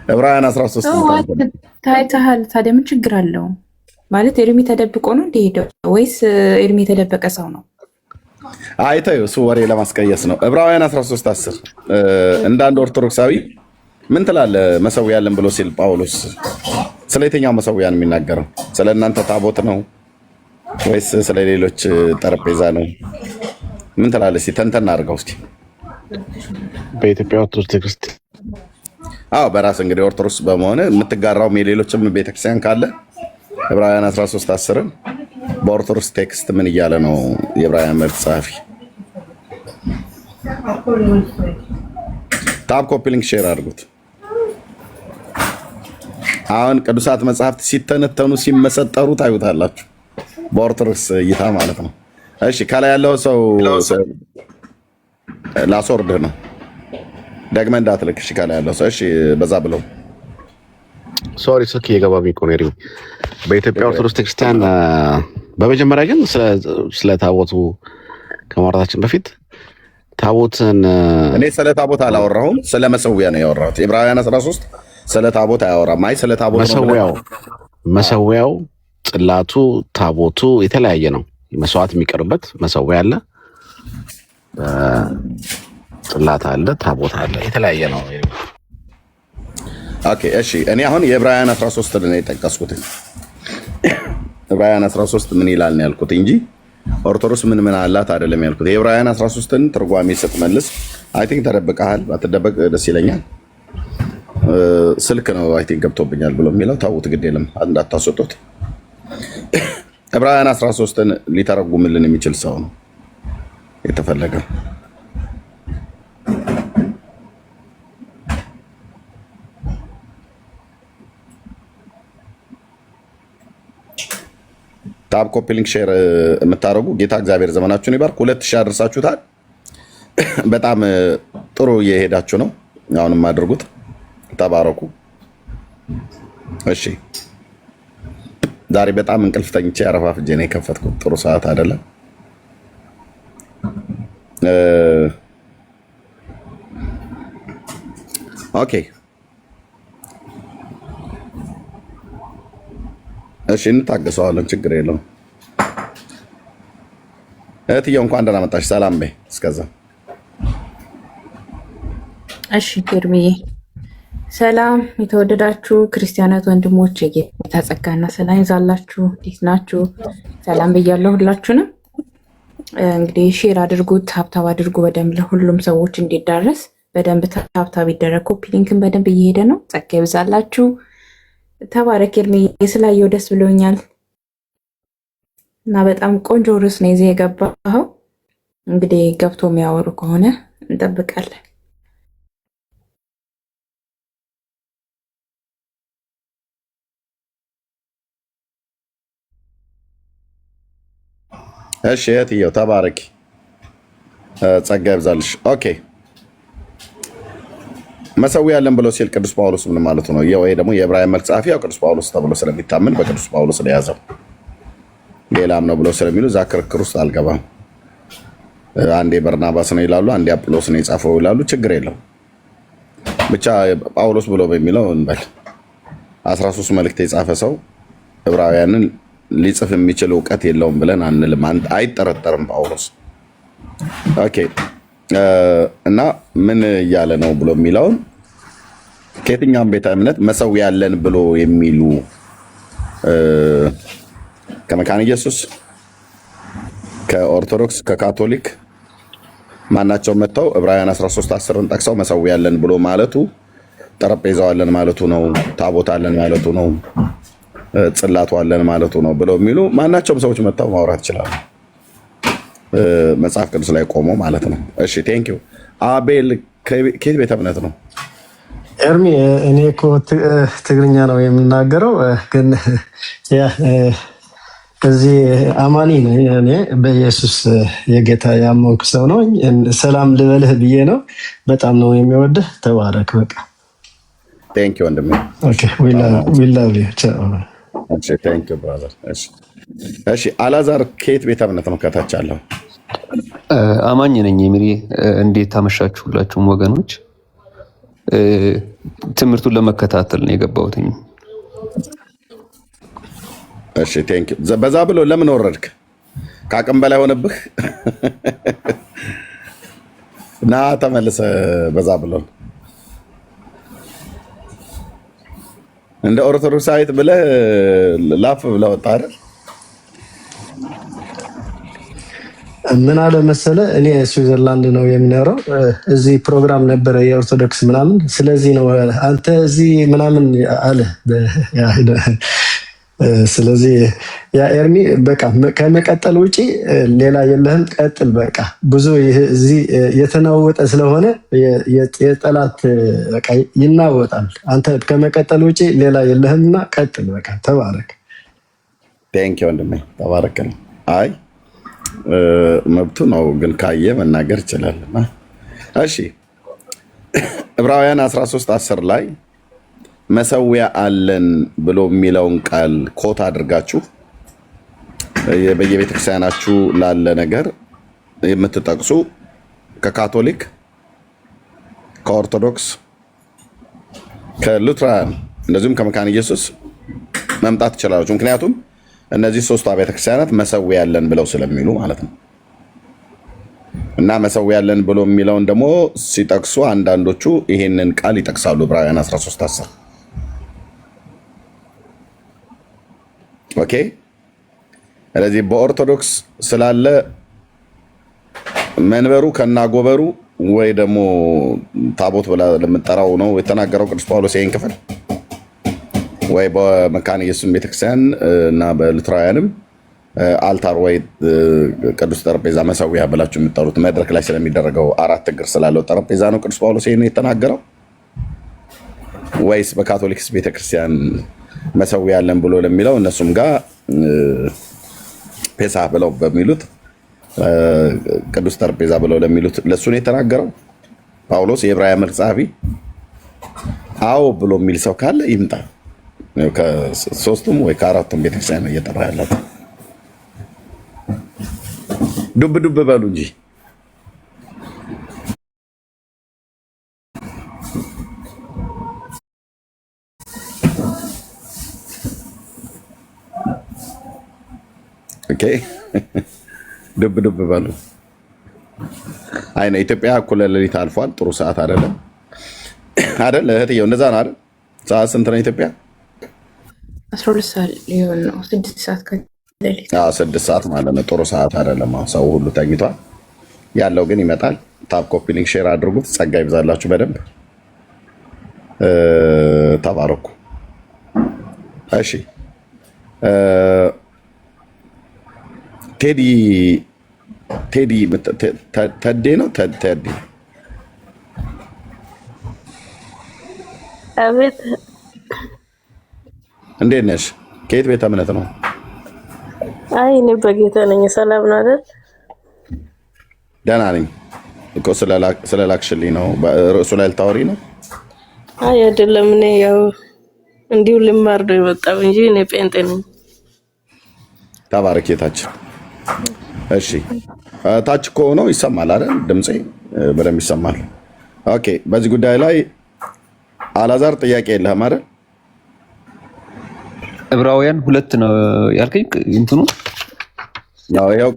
ዕብራውያን 13 ታይተሃል። ታዲያ ምን ችግር አለው? ማለት ኤርሚ ተደብቆ ነው እንደሄደው ወይስ ኤርሚ የተደበቀ ሰው ነው? አይተው እሱ ወሬ ለማስቀየስ ነው። ዕብራውያን 13:10 እንደ አንድ ኦርቶዶክሳዊ ምን ትላለህ? መሰዊያ ያለን ብሎ ሲል ጳውሎስ ስለ የትኛው መሰዊያ ነው የሚናገረው? ስለ እናንተ ታቦት ነው ወይስ ስለ ሌሎች ጠረጴዛ ነው? ምን ትላለህ? እስኪ ተንተን አድርገው እስኪ። በኢትዮጵያ ኦርቶዶክስ ቤተክርስቲያን በራስ እንግዲህ ኦርቶዶክስ በመሆነ የምትጋራው የሌሎችም ቤተክርስቲያን ካለ ዕብራውያን 13:10 በኦርቶዶክስ ቴክስት ምን እያለ ነው የዕብራውያን መልእክት ጸሐፊ? ታብ ኮፒ ሊንክ ሼር አድርጉት። አሁን ቅዱሳት መጽሐፍት ሲተነተኑ ሲመሰጠሩ ታዩታላችሁ፣ በኦርቶዶክስ እይታ ማለት ነው። እሺ ከላይ ያለው ሰው ላስወርድህ ነው ደግመህ እንዳትልክ። እሺ ከላይ ያለው ሰው እሺ በዛ ብለው ሶሪ ስልክ እየገባብኝ እኮ ነው። በኢትዮጵያ ኦርቶዶክስ ቤተክርስቲያን በመጀመሪያ ግን ስለ ታቦቱ ከማውራታችን በፊት ታቦትን እኔ ስለ ታቦት አላወራሁም፣ ስለ መሰዊያ ነው ያወራሁት። ዕብራውያን 13 ስለ ታቦት አያወራም። አይ ስለ ታቦት መሰዊያው፣ ጽላቱ፣ ታቦቱ የተለያየ ነው። መስዋዕት የሚቀርበት መሰዊያ አለ፣ ጽላት አለ፣ ታቦት አለ፣ የተለያየ ነው። ኦኬ እሺ እኔ አሁን የዕብራውያን 13 ነው የጠቀስኩት። ዕብራውያን 13 ምን ይላል ነው ያልኩት እንጂ ኦርቶዶክስ ምን አላት አይደለም ያልኩት። የዕብራውያን 13ን ትርጓሜ ስትመልስ አይ ቲንክ ተደብቀሃል። ባትደበቅ ደስ ይለኛል። ስልክ ነው አይ ቲንክ ገብቶብኛል ብሎ የሚለው ታውት ግድ የለም እንዳታስወጡት። ዕብራውያን 13ን ሊተረጉምልን የሚችል ሰው ነው የተፈለገው። ታብ ኮፒ ሊንክ ሼር የምታደርጉ ጌታ እግዚአብሔር ዘመናችሁን ይባርክ። 2000 አድርሳችሁታል። በጣም ጥሩ እየሄዳችሁ ነው። አሁንም አድርጉት። ተባረኩ። እሺ ዛሬ በጣም እንቅልፍ ተኝቼ አረፋፍጄ ነው የከፈትኩት። ጥሩ ሰዓት አይደለም። ኦኬ እሺ እንታገሰዋለን፣ ችግር የለውም። እህትዬው እንኳን ደህና መጣሽ። ሰላም በይ እስከዛ። እሺ ኤርሚዬ ሰላም። የተወደዳችሁ ክርስቲያናት ወንድሞች የጌታ ጸጋና ሰላም ይዛላችሁ። እንዴት ናችሁ? ሰላም ብያለሁ ሁላችሁንም። እንግዲህ ሼር አድርጉት፣ ታብታብ አድርጉ በደንብ ለሁሉም ሰዎች እንዲዳረስ በደንብ ታብታብ ይደረግ። ኮፒ ሊንክን በደንብ እየሄደ ነው። ጸጋ ይብዛላችሁ። ተባረክ ኤርሚዬ፣ ስላየው ደስ ብሎኛል እና በጣም ቆንጆ ርዕስ ነው ይዘህ የገባኸው። እንግዲህ ገብቶ የሚያወሩ ከሆነ እንጠብቃለን። እሺ እህትዬው ተባረኪ፣ ጸጋ ይብዛልሽ። ኦኬ መሰዊያ ያለን ብሎ ሲል ቅዱስ ጳውሎስ ምን ማለት ነው? ወይ ደግሞ የዕብራውያን መልእክት ጸሐፊ ያው ቅዱስ ጳውሎስ ተብሎ ስለሚታመን በቅዱስ ጳውሎስ ነው የያዘው። ሌላም ነው ብሎ ስለሚሉ እዛ ክርክር ውስጥ አልገባም። አንዴ በርናባስ ነው ይላሉ፣ አንዴ አጵሎስ ነው የጻፈው ይላሉ። ችግር የለው ብቻ ጳውሎስ ብሎ በሚለው እንበል። 13 መልእክት የጻፈ ሰው ዕብራውያንን ሊጽፍ የሚችል እውቀት የለውም ብለን አንልም። አይጠረጠርም ጳውሎስ። ኦኬ እና ምን እያለ ነው ብሎ የሚለውን ከየትኛውም ቤተ እምነት መሰዊያ ያለን ብሎ የሚሉ ከመካነ ኢየሱስ፣ ከኦርቶዶክስ፣ ከካቶሊክ ማናቸው መጥተው ዕብራውያን 13:10ን ጠቅሰው መሰዊያ ያለን ብሎ ማለቱ ጠረጴዛው አለን ማለቱ ነው፣ ታቦት አለን ማለቱ ነው፣ ጽላቱ አለን ማለቱ ነው ብለው የሚሉ ማናቸውም ሰዎች መጥተው ማውራት ይችላሉ። መጽሐፍ ቅዱስ ላይ ቆሞ ማለት ነው። እሺ ቴንክ ዩ አቤል። ከየት ቤተ እምነት ነው? ኤርሚ እኔ እኮ ትግርኛ ነው የምናገረው፣ ግን እዚህ አማኒ ነኝ። እኔ በኢየሱስ የጌታ ያመንኩ ሰው ነው። ሰላም ልበልህ ብዬ ነው። በጣም ነው የሚወድህ። ተባረክ። በቃ ቴንክ ዩ ወንድሜ። ኦኬ ዊ ላቭ ዩ። እሺ ቴንክ ዩ ብራዘር። እሺ አላዛር ከየት ቤተ እምነት ነው? ከታች አለው። አማኝ ነኝ። የሚሪ እንዴት አመሻችሁ ሁላችሁም ወገኖች? ትምህርቱን ለመከታተል ነው የገባሁት። እሺ ቴንክ ዩ። በዛ ብሎ ለምን ወረድክ? ከአቅም በላይ ሆነብህ? ና ተመልሰ በዛ ብሎ እንደ ኦርቶዶክሳዊት ብለህ ላፍ ብለህ ወጣ አይደል? ምን አለ መሰለ፣ እኔ ስዊዘርላንድ ነው የሚኖረው። እዚህ ፕሮግራም ነበረ የኦርቶዶክስ ምናምን። ስለዚህ ነው አንተ እዚህ ምናምን አለ። ስለዚህ ያ ኤርሚ በቃ ከመቀጠል ውጪ ሌላ የለህም፣ ቀጥል። በቃ ብዙ እዚህ የተናወጠ ስለሆነ የጠላት በቃ ይናወጣል። አንተ ከመቀጠል ውጪ ሌላ የለህምና ቀጥል። በቃ ተባረክ። ቴንክ ዩ ወንድሜ፣ ተባረክ። አይ መብቱ ነው፣ ግን ካየ መናገር ይችላል። እሺ ዕብራውያን 13:10 ላይ መሰዊያ አለን ብሎ የሚለውን ቃል ኮት አድርጋችሁ በየቤተክርስቲያናችሁ ላለ ነገር የምትጠቅሱ ከካቶሊክ፣ ከኦርቶዶክስ፣ ከሉትራን እንደዚሁም ከመካነ ኢየሱስ መምጣት ትችላላችሁ። ምክንያቱም እነዚህ ሶስቱ አብያተ ክርስቲያናት መሰዊያ ያለን ብለው ስለሚሉ ማለት ነው። እና መሰዊያ ያለን ብሎ የሚለውን ደግሞ ሲጠቅሱ አንዳንዶቹ ይሄንን ቃል ይጠቅሳሉ። ዕብራውያን 13:10 ኦኬ። ስለዚህ በኦርቶዶክስ ስላለ መንበሩ ከናጎበሩ ወይ ደግሞ ታቦት ብላ ለምጠራው ነው የተናገረው ቅዱስ ጳውሎስ ይሄን ክፍል፣ ወይ በመካነ ኢየሱስ ቤተክርስቲያን እና በሉትራውያንም አልታር ወይ ቅዱስ ጠረጴዛ መሰዊያ ብላችሁ የምትጠሩት መድረክ ላይ ስለሚደረገው 4 እግር ስላለው ጠረጴዛ ነው ቅዱስ ጳውሎስ ይሄን የተናገረው? ወይስ በካቶሊክስ ቤተክርስቲያን መሰዊያ ያለን ብሎ ለሚለው እነሱም ጋር ፔሳ ብለው በሚሉት ቅዱስ ጠረጴዛ ብለው ለሚሉት ለሱ ነው የተናገረው ጳውሎስ? የዕብራውያን መልእክት ጸሐፊ አዎ ብሎ የሚል ሰው ካለ ይምጣ። ከሶስቱም ወይ ከአራቱም ቤተክርስቲያን ነው እየጠራ ያለው። ዱብ ዱብ በሉ እንጂ ኦኬ። ዱብ ዱብ በሉ። አይ ነው ኢትዮጵያ እኩለ ሌሊት አልፏል። ጥሩ ሰዓት አይደለም አይደል እህትየው? እንደዛ ነው አይደል? ሰዓት ስንት ነው ኢትዮጵያ? 12 ሰዓት ሊሆን ነው። 6 ሰዓት ከሌሊት። 6 ሰዓት ማለት ነው። ጥሩ ሰዓት አይደለም። ሰው ሁሉ ተኝቷል። ያለው ግን ይመጣል። ታፕ ኮፒ ሊንክ ሼር አድርጉት። ጸጋ ይብዛላችሁ። በደንብ ተባረኩ። እሺ ቴዲ ተዴ ነው ተዲ። አቤት። እንዴት ነሽ? ከየት ቤተ እምነት ነው? አይ እኔ በጌታ ነኝ። ሰላም ነው አይደል? ደህና ነኝ እኮ ስለላክሽልኝ ነው። ርዕሱ ላይ ልታወሪ ነው? አይ አይደለም። እኔ ያው እንዲሁ ልማር ነው የመጣው እንጂ እኔ ጴንጤ ነኝ። ተባረክ የታችን። እሺ ታች ከሆነው ይሰማል አይደል? ድምጼ በደንብ ይሰማል። ኦኬ። በዚህ ጉዳይ ላይ አላዛር ጥያቄ የለህም አይደል? ዕብራውያን 2 ነው ያልከኝ እንትኑ? ያው ይሄው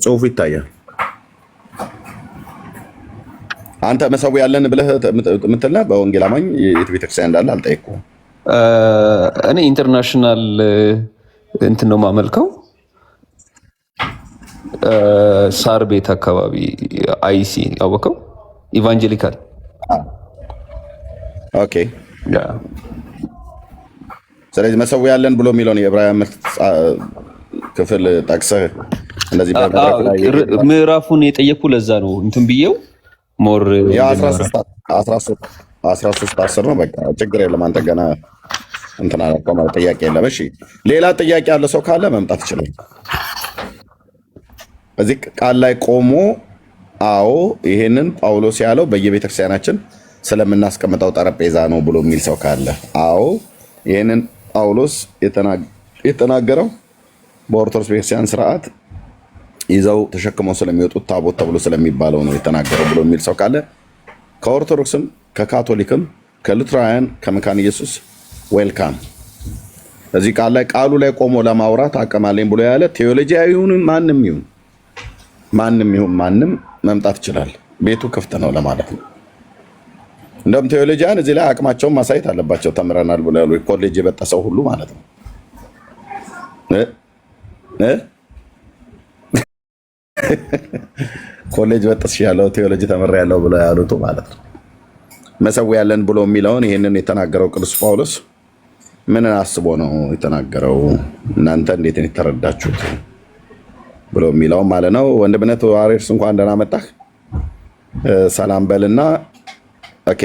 ጽሁፉ ይታያል። አንተ መሰዊያ ያለን ብለህ የምትልና በወንጌል አማኝ የት ቤተክርስቲያን እንዳለ አልጠየቅኩም። እኔ ኢንተርናሽናል እንትን ነው የማመልከው። ሳር ቤት አካባቢ አይሲ ያወቀው ኢቫንጀሊካል። ኦኬ። ስለዚህ መሰዊያ ያለን ብሎ የሚለውን የዕብራውያን ክፍል ጠቅሰህ እንደዚህ ምዕራፉን የጠየኩ ለዛ ነው እንትን ብዬው ሞር 13:10 ነው። በቃ ችግር የለም። አንተ ገና እንትን አላልከውም ማለት ጥያቄ የለም። እሺ ሌላ ጥያቄ ያለ ሰው ካለ መምጣት ይችላል። እዚህ ቃል ላይ ቆሞ አዎ ይሄንን ጳውሎስ ያለው በየቤተክርስቲያናችን ስለምናስቀምጠው ጠረጴዛ ነው ብሎ የሚል ሰው ካለ አዎ ይሄንን ጳውሎስ የተናገረው በኦርቶዶክስ ቤተክርስቲያን ስርዓት ይዘው ተሸክመው ስለሚወጡት ታቦት ተብሎ ስለሚባለው ነው የተናገረው ብሎ የሚል ሰው ካለ ከኦርቶዶክስም ከካቶሊክም ከሉትራውያን ከመካነ ኢየሱስ ዌልካም። እዚህ ቃል ላይ ቃሉ ላይ ቆሞ ለማውራት አቀማለኝ ብሎ ያለ ቴዎሎጂያዊውን ማንም ይሁን መምጣት ይችላል። ቤቱ ክፍት ነው ለማለት ነው። እንደውም ቴዎሎጂያን እዚህ ላይ አቅማቸውን ማሳየት አለባቸው። ተምረናል ብሎ ያሉ ኮሌጅ የበጠሰው ሁሉ ማለት ነው። ኮሌጅ በጥስ ያለው ቴዎሎጂ ተመራ ያለው ብሎ ያሉት ማለት ነው። መሰዊያ ያለን ብሎ የሚለውን ይሄንን የተናገረው ቅዱስ ጳውሎስ ምን አስቦ ነው የተናገረው? እናንተ እንዴት ነው የተረዳችሁት ብሎ የሚለው ማለት ነው። ወንድምነት ዋሪርስ እንኳን ደህና መጣህ። ሰላም በልና ኦኬ።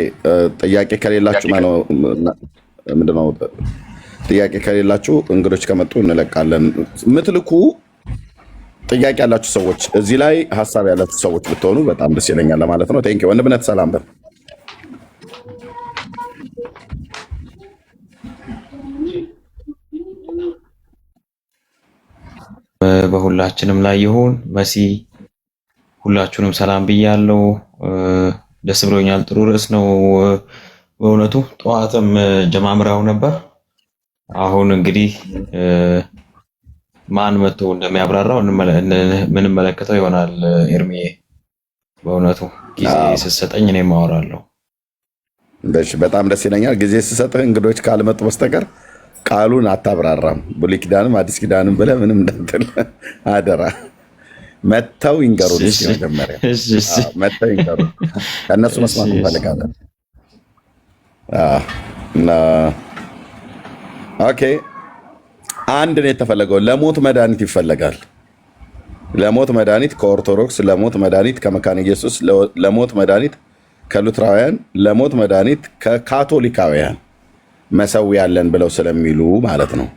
ጥያቄ ከሌላችሁ ምንድነው? ጥያቄ ከሌላችሁ እንግዶች ከመጡ እንለቃለን። ምትልኩ ጥያቄ ያላችሁ ሰዎች እዚህ ላይ ሀሳብ ያላችሁ ሰዎች ብትሆኑ በጣም ደስ ይለኛል ለማለት ነው። ቴንክ ዩ ወንድምነት ሰላም በል። በሁላችንም ላይ ይሁን። መሲ ሁላችሁንም ሰላም ብያለሁ። ደስ ብሎኛል። ጥሩ ርዕስ ነው በእውነቱ። ጠዋትም ጀማምራው ነበር። አሁን እንግዲህ ማን መጥቶ እንደሚያብራራው ምንመለከተው ይሆናል። ኤርሚዬ በእውነቱ ጊዜ ስትሰጠኝ እኔም አወራለሁ። በጣም ደስ ይለኛል። ጊዜ ስትሰጥህ እንግዶች ካልመጡ በስተቀር ቃሉን አታብራራም። ብሉይ ኪዳንም አዲስ ኪዳንም ብለህ ምንም እንዳትል አደራ። መተው ይንገሩ። መጀመሪያ መተው ይንገሩ። ከእነሱ መስማት እንፈልጋለን። ኦኬ። አንድ ነው የተፈለገው። ለሞት መድኃኒት ይፈለጋል። ለሞት መድኃኒት ከኦርቶዶክስ፣ ለሞት መድኃኒት ከመካነ ኢየሱስ፣ ለሞት መድኃኒት ከሉትራውያን፣ ለሞት መድኃኒት ከካቶሊካውያን መሰዊያ ያለን ብለው ስለሚሉ ማለት ነው።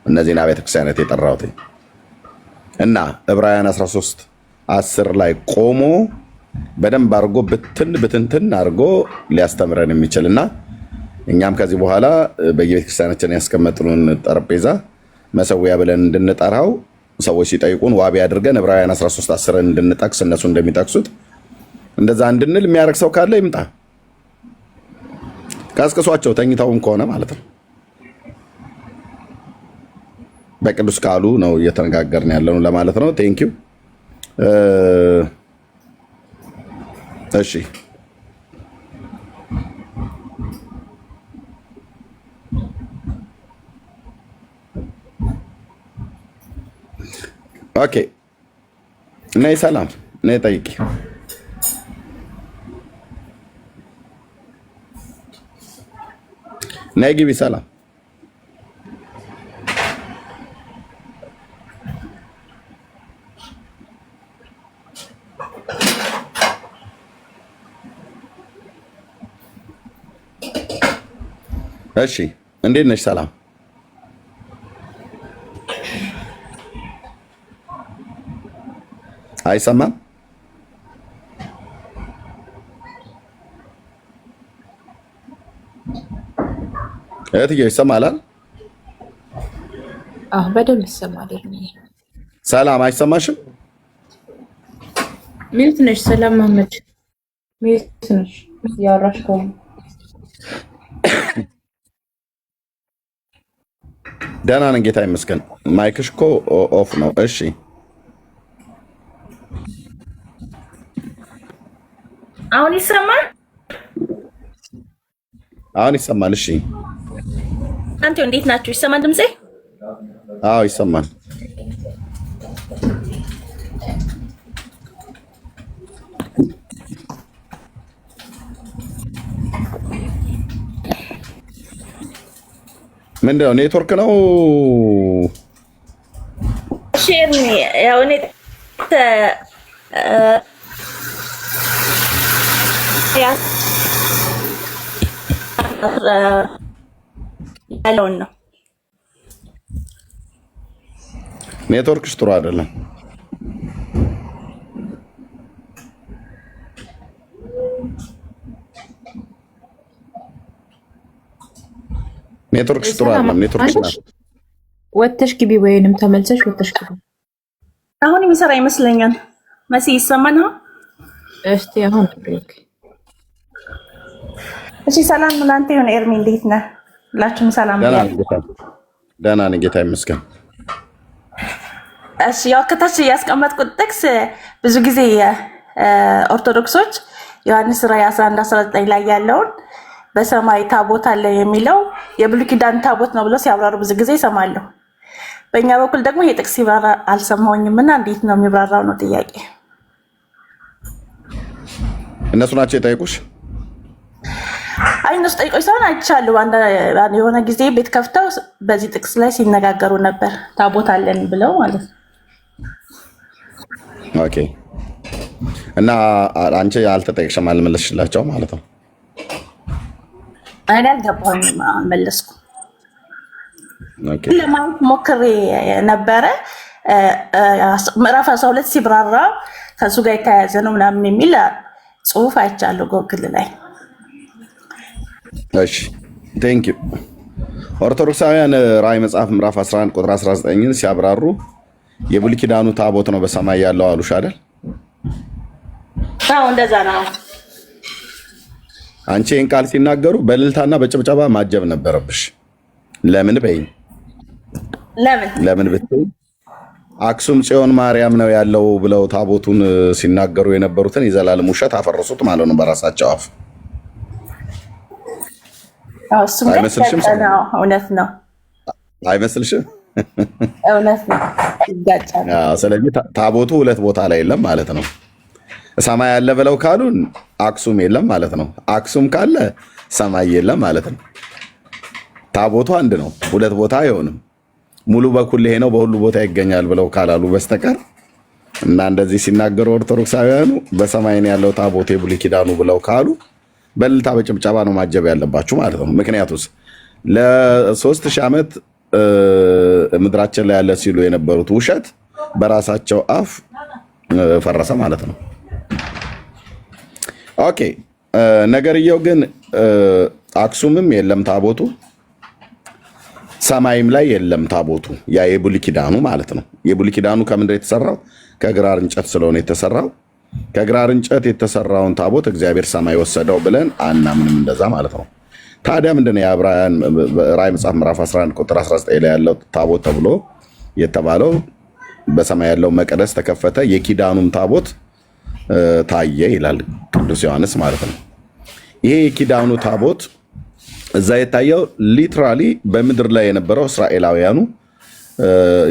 እነዚህን አብያተ ክርስቲያናት የጠራሁት እና ዕብራውያን 13:10 ላይ ቆሞ በደንብ አድርጎ ብትንትን አድርጎ ሊያስተምረን የሚችልና እኛም ከዚህ በኋላ በየቤተ ክርስቲያናችን ያስቀመጥኑን ጠረጴዛ መሰዊያ ብለን እንድንጠራው ሰዎች ሲጠይቁን ዋቢ አድርገን ዕብራውያን 13:10 እንድንጠቅስ እነሱ እንደሚጠቅሱት እንደዛ እንድንል የሚያደርግ ሰው ካለ ይምጣ። ቀስቅሷቸው፣ ተኝተውም ከሆነ ማለት ነው። በቅዱስ ቃሉ ነው እየተነጋገርን ያለነው ለማለት ነው። ቴንክ ዩ። እሺ ኦኬ። ነይ ሰላም፣ ነይ ጠይቂ። ነይ ግቢ። ሰላም እሺ፣ እንዴት ነሽ? ሰላም አይሰማም? እህትዬ ይሰማል? አዎ በደንብ ይሰማል። ሰላም አይሰማሽም? ሚዩት ነሽ። ሰላም መሐመድ ሚዩት ነሽ ያወራሽ ከሆነ ደህና ነን ጌታ ይመስገን። ማይክሽ እኮ ኦፍ ነው። እሺ አሁን ይሰማል? አሁን ይሰማል። እሺ አንተ እንዴት ናችሁ? ይሰማል ድምጼ? አዎ ይሰማል። ምንድነው? ኔትወርክ ነው? ሼር ያው እኔ ያለውን ነው። ኔትወርክሽ ጥሩ አይደለም። ኔትወርክሽ ጥሩ አይደለም። ኔትወርክሽ ወጥተሽ ግቢ ወይንም ተመልሰሽ ወጥተሽ ግቢ። አሁን የሚሰራ ይመስለኛል። መሲ ይሰማል ነው? እስቲ አሁን እሺ ሰላም ላንተ ይሁን ኤርሚ፣ እንዴት ነህ? ሁላችሁም ሰላም ብያለሁ። ደህና ነኝ ጌታ ይመስገን። እሺ ያው ከታች ያስቀመጥኩት ጥቅስ ብዙ ጊዜ ኦርቶዶክሶች ዮሐንስ ራዕይ 11:19 ላይ ያለውን በሰማይ ታቦት አለ የሚለው የብሉይ ኪዳን ታቦት ነው ብለው ሲያብራሩ ብዙ ጊዜ እሰማለሁ። በእኛ በኩል ደግሞ ይሄ ጥቅስ ሲብራራ አልሰማሁኝም እና እንዴት ነው የሚብራራው ነው ጥያቄ። እነሱ ናቸው የጠየቁሽ? አይ እነሱ ጠይቆኝ ሳይሆን አይቻለሁ። የሆነ ጊዜ ቤት ከፍተው በዚህ ጥቅስ ላይ ሲነጋገሩ ነበር፣ ታቦት አለን ብለው ማለት ነው። ኦኬ። እና አንቺ አልተጠየቅሽም፣ አልመለስሽላቸው ማለት ነው? እኔ አልገባሁኝም፣ አልመለስኩም። ኦኬ። ለማለት ሞክሬ ነበረ። ምዕራፍ 12 ሲብራራ ከሱ ጋር የተያያዘ ነው ምናምን የሚል ጽሑፍ አይቻለሁ ጎግል ላይ። እሺ ቴንክ ዩ። ኦርቶዶክሳውያን ራዕይ መጽሐፍ ምዕራፍ 11 ቁጥር 19ን ሲያብራሩ የብሉይ ኪዳኑ ታቦት ነው በሰማይ ያለው አሉሽ አይደል? አዎ እንደዛ ነው። አንቺ ይህን ቃል ሲናገሩ በእልልታና በጭብጨባ ማጀብ ነበረብሽ። ለምን በይኝ? ለምን ብትይ አክሱም ጽዮን ማርያም ነው ያለው ብለው ታቦቱን ሲናገሩ የነበሩትን የዘላለም ውሸት አፈረሱት ማለት ነው በራሳቸው አፍ። አይመስልሽም? እውነት ነው። አይመስልሽም? እውነት ነው። ይጋጫል። ስለዚህ ታቦቱ ሁለት ቦታ ላይ የለም ማለት ነው። ሰማይ ያለ ብለው ካሉን አክሱም የለም ማለት ነው። አክሱም ካለ ሰማይ የለም ማለት ነው። ታቦቱ አንድ ነው፣ ሁለት ቦታ አይሆንም። ሙሉ በኩል ይሄ ነው በሁሉ ቦታ ይገኛል ብለው ካላሉ በስተቀር እና እንደዚህ ሲናገሩ ኦርቶዶክሳውያኑ በሰማይ ነው ያለው ታቦት የብሉይ ኪዳኑ ብለው ካሉ በእልልታ በጭብጨባ ነው ማጀብ ያለባችሁ ማለት ነው። ምክንያቱስ ለ3000 ዓመት ምድራችን ላይ ያለ ሲሉ የነበሩት ውሸት በራሳቸው አፍ ፈረሰ ማለት ነው። ኦኬ። ነገርየው ግን አክሱምም የለም ታቦቱ፣ ሰማይም ላይ የለም ታቦቱ። ያ የብሉይ ኪዳኑ ማለት ነው። የብሉይ ኪዳኑ ከምንድን ነው የተሰራው? ከግራር እንጨት ስለሆነ የተሰራው። ከግራር እንጨት የተሰራውን ታቦት እግዚአብሔር ሰማይ ወሰደው ብለን አናምንም፣ እንደዛ ማለት ነው። ታዲያ ምንድነው የዕብራውያን ራዕይ መጽሐፍ ምዕራፍ 11 ቁጥር 19 ላይ ያለው ታቦት ተብሎ የተባለው? በሰማይ ያለው መቅደስ ተከፈተ፣ የኪዳኑም ታቦት ታየ ይላል ቅዱስ ዮሐንስ ማለት ነው። ይሄ የኪዳኑ ታቦት እዛ የታየው ሊትራሊ በምድር ላይ የነበረው እስራኤላውያኑ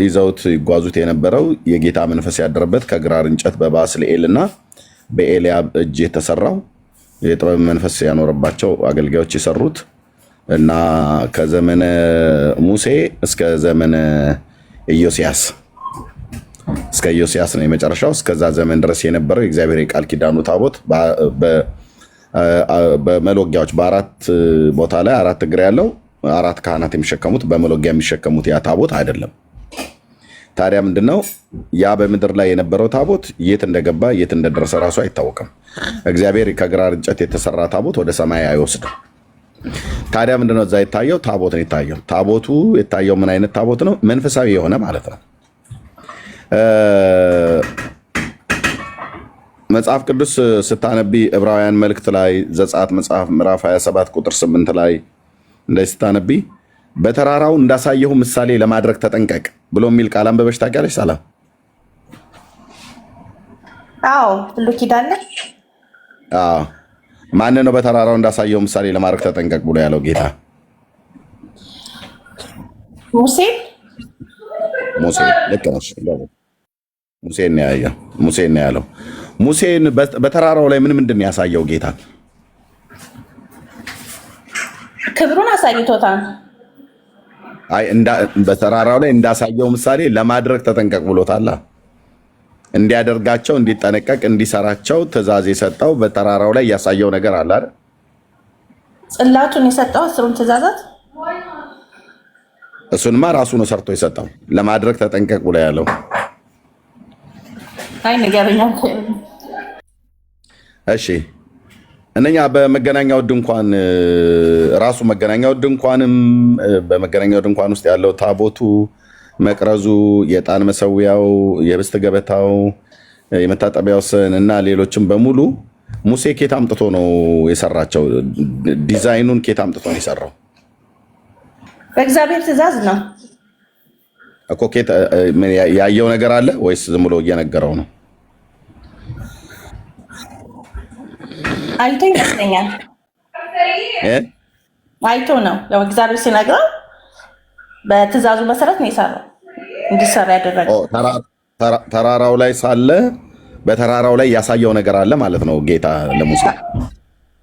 ይዘውት ይጓዙት የነበረው የጌታ መንፈስ ያደረበት ከግራር እንጨት በባስልኤል እና በኤልያብ እጅ የተሰራው የጥበብ መንፈስ ያኖረባቸው አገልጋዮች የሰሩት እና ከዘመነ ሙሴ እስከ ዘመነ ኢዮስያስ ነው የመጨረሻው። እስከዛ ዘመን ድረስ የነበረው የእግዚአብሔር የቃል ኪዳኑ ታቦት በመሎጊያዎች በአራት ቦታ ላይ አራት እግር ያለው አራት ካህናት የሚሸከሙት በመሎጊያ የሚሸከሙት ያ ታቦት አይደለም። ታዲያ ምንድነው ያ በምድር ላይ የነበረው ታቦት የት እንደገባ የት እንደደረሰ ራሱ አይታወቅም። እግዚአብሔር ከግራር እንጨት የተሰራ ታቦት ወደ ሰማይ አይወስድም። ታዲያ ምንድነው እዛ የታየው? ታቦት ነው የታየው። ታቦቱ የታየው ምን አይነት ታቦት ነው? መንፈሳዊ የሆነ ማለት ነው። መጽሐፍ ቅዱስ ስታነቢ ዕብራውያን መልእክት ላይ ዘጸአት መጽሐፍ ምዕራፍ 27 ቁጥር 8 ላይ እንደዚህ ስታነቢ በተራራው እንዳሳየሁ ምሳሌ ለማድረግ ተጠንቀቅ ብሎ የሚል ቃል አንበበሽ ታውቂያለሽ? ሰላም። አዎ ብሉይ ኪዳን ላይ ማን ነው በተራራው እንዳሳየው ምሳሌ ለማድረግ ተጠንቀቅ ብሎ ያለው ጌታ? ሙሴ። ልክ ነሽ። ሙሴን ነው ያለው። ሙሴን በተራራው ላይ ምንድን ነው ያሳየው ጌታ? ክብሩን አሳይቶታል። አይ በተራራው ላይ እንዳሳየው ምሳሌ ለማድረግ ተጠንቀቅ ብሎታል። እንዲያደርጋቸው፣ እንዲጠነቀቅ፣ እንዲሰራቸው ትእዛዝ የሰጠው በተራራው ላይ ያሳየው ነገር አለ አይደል? ጽላቱን የሰጠው 10ሩን ትእዛዛት እሱንማ ራሱ ነው ሰርቶ የሰጠው። ለማድረግ ተጠንቀቅ ብሎ ያለው አይ ነገርኛ። እሺ እነኛ በመገናኛው ድንኳን ራሱ መገናኛው ድንኳንም በመገናኛው ድንኳን ውስጥ ያለው ታቦቱ፣ መቅረዙ፣ የዕጣን መሰዊያው፣ የህብስት ገበታው፣ የመታጠቢያው ሰን እና ሌሎችም በሙሉ ሙሴ ኬት አምጥቶ ነው የሰራቸው? ዲዛይኑን ኬት አምጥቶ ነው የሰራው? በእግዚአብሔር ትእዛዝ ነው እኮ። ኬት ያየው ነገር አለ ወይስ ዝም ብሎ እየነገረው ነው? አይቶ ይመስለኛል። አይቶ ነው ያው እግዚአብሔር ሲነግረው በትእዛዙ መሰረት ነው የሰራው እንዲሰራ ያደረገው። ተራራው ላይ ሳለ በተራራው ላይ ያሳየው ነገር አለ ማለት ነው ጌታ ለሙሴ።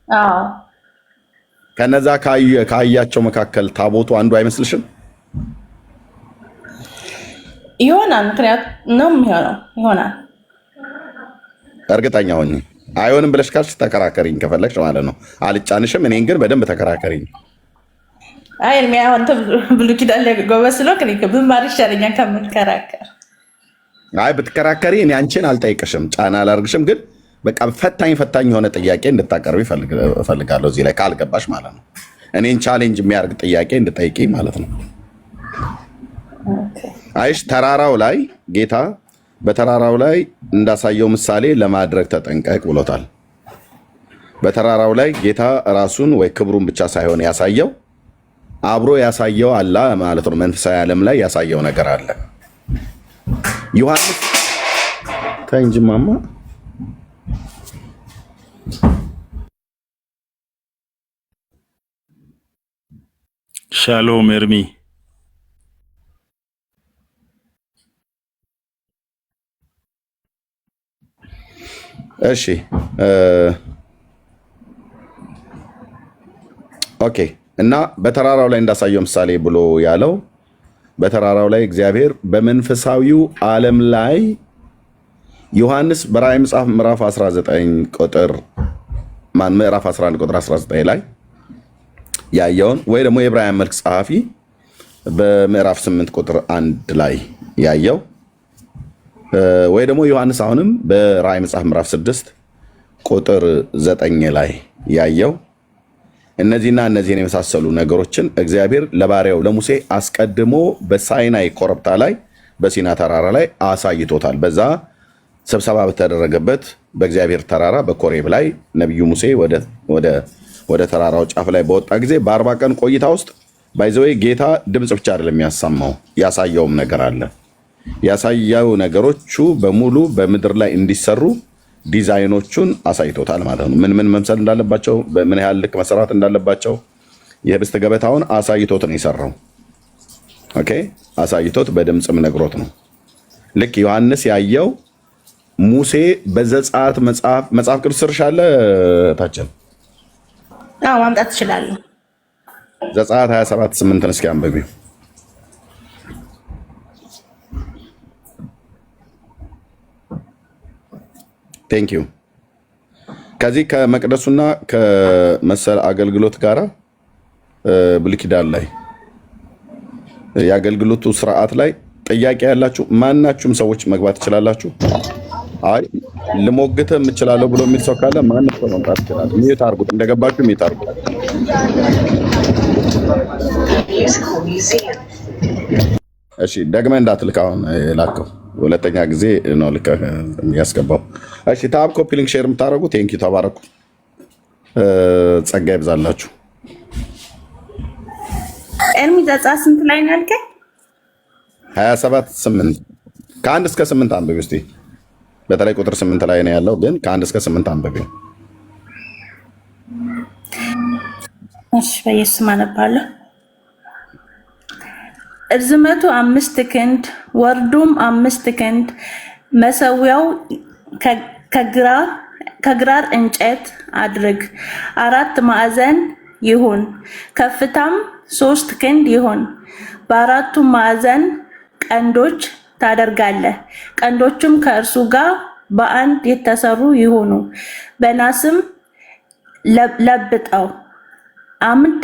አዎ ከነዛ ካያቸው መካከል ታቦቱ አንዱ አይመስልሽም? ይሆናል። ምክንያት ነው የሚሆነው ይሆናል። እርግጠኛ ሆኜ አይሆንም ብለሽ ካልሽ ተከራከሪኝ ከፈለግሽ ማለት ነው። አልጫንሽም። እኔን ግን በደንብ ተከራከሪኝ። አይ እኔ አሁን ብሉይ ኪዳን ላይ ጎበዝ ስለሆንክ ብማር ይሻለኛል ከምትከራከር። አይ ብትከራከሪ እኔ አንቺን አልጠይቅሽም፣ ጫና አላርግሽም። ግን በቃ ፈታኝ የሆነ ጥያቄ እንድታቀርቢ እፈልጋለሁ እዚህ ላይ ካልገባሽ ማለት ነው። እኔን ቻሌንጅ የሚያደርግ ጥያቄ እንድጠይቂ ማለት ነው። አይሽ ተራራው ላይ ጌታ በተራራው ላይ እንዳሳየው ምሳሌ ለማድረግ ተጠንቀቅ ብሎታል። በተራራው ላይ ጌታ ራሱን ወይ ክብሩን ብቻ ሳይሆን ያሳየው አብሮ ያሳየው አለ ማለት ነው። መንፈሳዊ ዓለም ላይ ያሳየው ነገር አለ። ዮሐንስ ታንጅማማ ሻሎም ኤርሚ እሺ ኦኬ። እና በተራራው ላይ እንዳሳየው ምሳሌ ብሎ ያለው በተራራው ላይ እግዚአብሔር በመንፈሳዊው ዓለም ላይ ዮሐንስ በራእይ መጽሐፍ ምዕራፍ 19 ቁጥር ምዕራፍ 11 ቁጥር 19 ላይ ያየውን ወይ ደግሞ የዕብራውያን መልእክት ጸሐፊ በምዕራፍ 8 ቁጥር 1 ላይ ያየው ወይ ደግሞ ዮሐንስ አሁንም በራእይ መጽሐፍ ምዕራፍ 6 ቁጥር 9 ላይ ያየው እነዚህና እነዚህን የመሳሰሉ ነገሮችን እግዚአብሔር ለባሪያው ለሙሴ አስቀድሞ በሳይናይ ኮረብታ ላይ በሲና ተራራ ላይ አሳይቶታል። በዛ ስብሰባ በተደረገበት በእግዚአብሔር ተራራ በኮሬብ ላይ ነቢዩ ሙሴ ወደ ተራራው ጫፍ ላይ በወጣ ጊዜ በ40 ቀን ቆይታ ውስጥ ባይዘዌ ጌታ ድምፅ ብቻ አይደለም ያሰማው፣ ያሳየውም ነገር አለ። ያሳየው ነገሮቹ በሙሉ በምድር ላይ እንዲሰሩ ዲዛይኖቹን አሳይቶታል ማለት ነው። ምን መምሰል እንዳለባቸው፣ በምን ያህል ልክ መሰራት እንዳለባቸው የህብስት ገበታውን አሳይቶት ነው የሰራው። ኦኬ አሳይቶት በድምፅም ነግሮት ነው። ልክ ዮሐንስ ያየው ሙሴ በዘጸአት መጽሐፍ ቅዱስ ስርሻለ ታችን ማምጣት ትችላለህ። ዘጸአት 27:8 እስኪ አንብቢው። ቴንክ ዩ። ከዚህ ከመቅደሱና ከመሰል አገልግሎት ጋራ ብሉይ ኪዳን ላይ የአገልግሎቱ ስርዓት ላይ ጥያቄ ያላችሁ ማናችሁም ሰዎች መግባት ትችላላችሁ። አይ ልሞግትህ እችላለሁ ብሎ የሚል ሰው ካለ ማንም ሰው መምጣት ይችላል። ሚዩት አድርጉት፣ እንደገባችሁ ሚዩት አድርጉት። እሺ ደግመህ እንዳትልክ፣ አሁን ላከው ሁለተኛ ጊዜ ነው ልክ ያስገባው። እሺ ታብ ኮፒ ሊንክ ሼር የምታደርጉ ቴንኪው፣ ተባረኩ፣ ጸጋ ይብዛላችሁ። ኤርሚ ዘጸአት ስንት ላይ ነው ያልከኝ? 27:8 ከ1 እስከ 8 አንብቢ እስቲ። በተለይ ቁጥር 8 ላይ ነው ያለው፣ ግን ከ1 እስከ 8 አንብቢ። እሺ በኢየሱስ አነባለሁ። እርዝመቱ 5 ክንድ ወርዱም 5 ክንድ፣ መሰዊያው ከግራር እንጨት አድርግ፣ 4 ማዕዘን ይሁን፣ ከፍታም 3 ክንድ ይሁን። በአራቱ ማዕዘን ቀንዶች ታደርጋለህ። ቀንዶቹም ከእርሱ ጋር በአንድ የተሰሩ ይሁኑ። በናስም ለብጠው። አምድ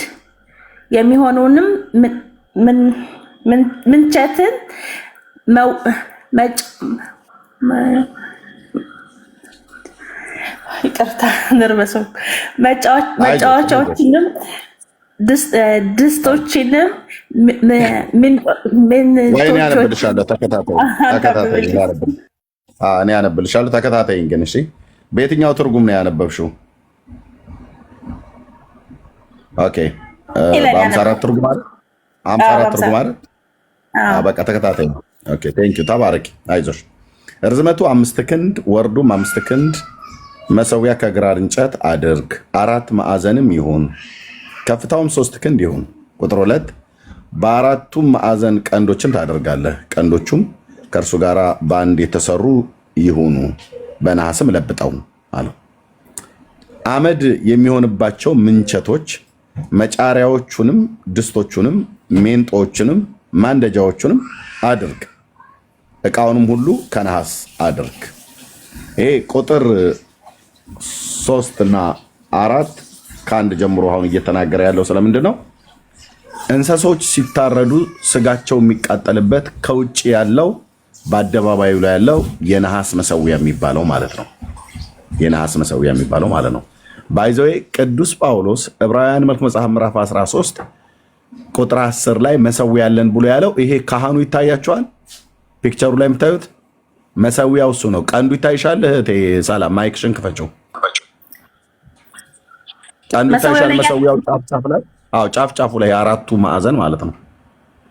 የሚሆኑንም ምንቸትን ይቅርታ ነርበሰው መጫወቻዎችንም ድስቶችንም እኔ አነብልሻለሁ፣ ተከታታይ። እኔ አነብልሻለሁ፣ ተከታታይኝ ግን እሺ። በየትኛው ትርጉም ነው ያነበብሽው? ኦኬ በ54 ትርጉም አይደል? 54 ትርጉም አይደል? በቃ ተከታታይ ነው። ኦኬ ቴንክ ዩ ተባረኪ፣ አይዞሽ። ርዝመቱ 5 ክንድ ወርዱም 5 ክንድ መሰዊያ ከግራር እንጨት አድርግ፣ 4 ማዕዘንም ይሁን፣ ከፍታውም 3 ክንድ ይሁን። ቁጥር 2 በአራቱም ማዕዘን ቀንዶችን ታደርጋለህ፣ ቀንዶቹም ከእርሱ ጋር በአንድ የተሰሩ ይሁኑ፣ በነሐስም ለብጠው አለው። አመድ የሚሆንባቸው ምንቸቶች መጫሪያዎቹንም ድስቶቹንም ሜንጦዎችንም ማንደጃዎቹንም አድርግ፣ ዕቃውንም ሁሉ ከነሐስ አድርግ። ይሄ ቁጥር 3 እና 4 ከአንድ ጀምሮ አሁን እየተናገረ ያለው ስለምንድን ነው? እንስሶች ሲታረዱ ስጋቸው የሚቃጠልበት ከውጭ ያለው በአደባባዩ ላይ ያለው የነሐስ መሰዊያ የሚባለው ማለት ነው። የነሐስ መሰዊያ የሚባለው ማለት ነው። ባይዘዌ ቅዱስ ጳውሎስ ዕብራውያን መልክ መጽሐፍ ምዕራፍ 13 ቁጥር 10 ላይ መሰዊያ ያለን ብሎ ያለው ይሄ ካህኑ ይታያቸዋል። ፒክቸሩ ላይ የምታዩት መሰዊያው እሱ ነው። ቀንዱ ይታይሻል እህቴ ሰላም፣ ማይክሽን ክፈችው። ቀንዱ ይታይሻል መሰዊያው ጫፍ ጫፍ ላይ? አዎ ጫፍ ጫፉ ላይ አራቱ ማዕዘን ማለት ነው።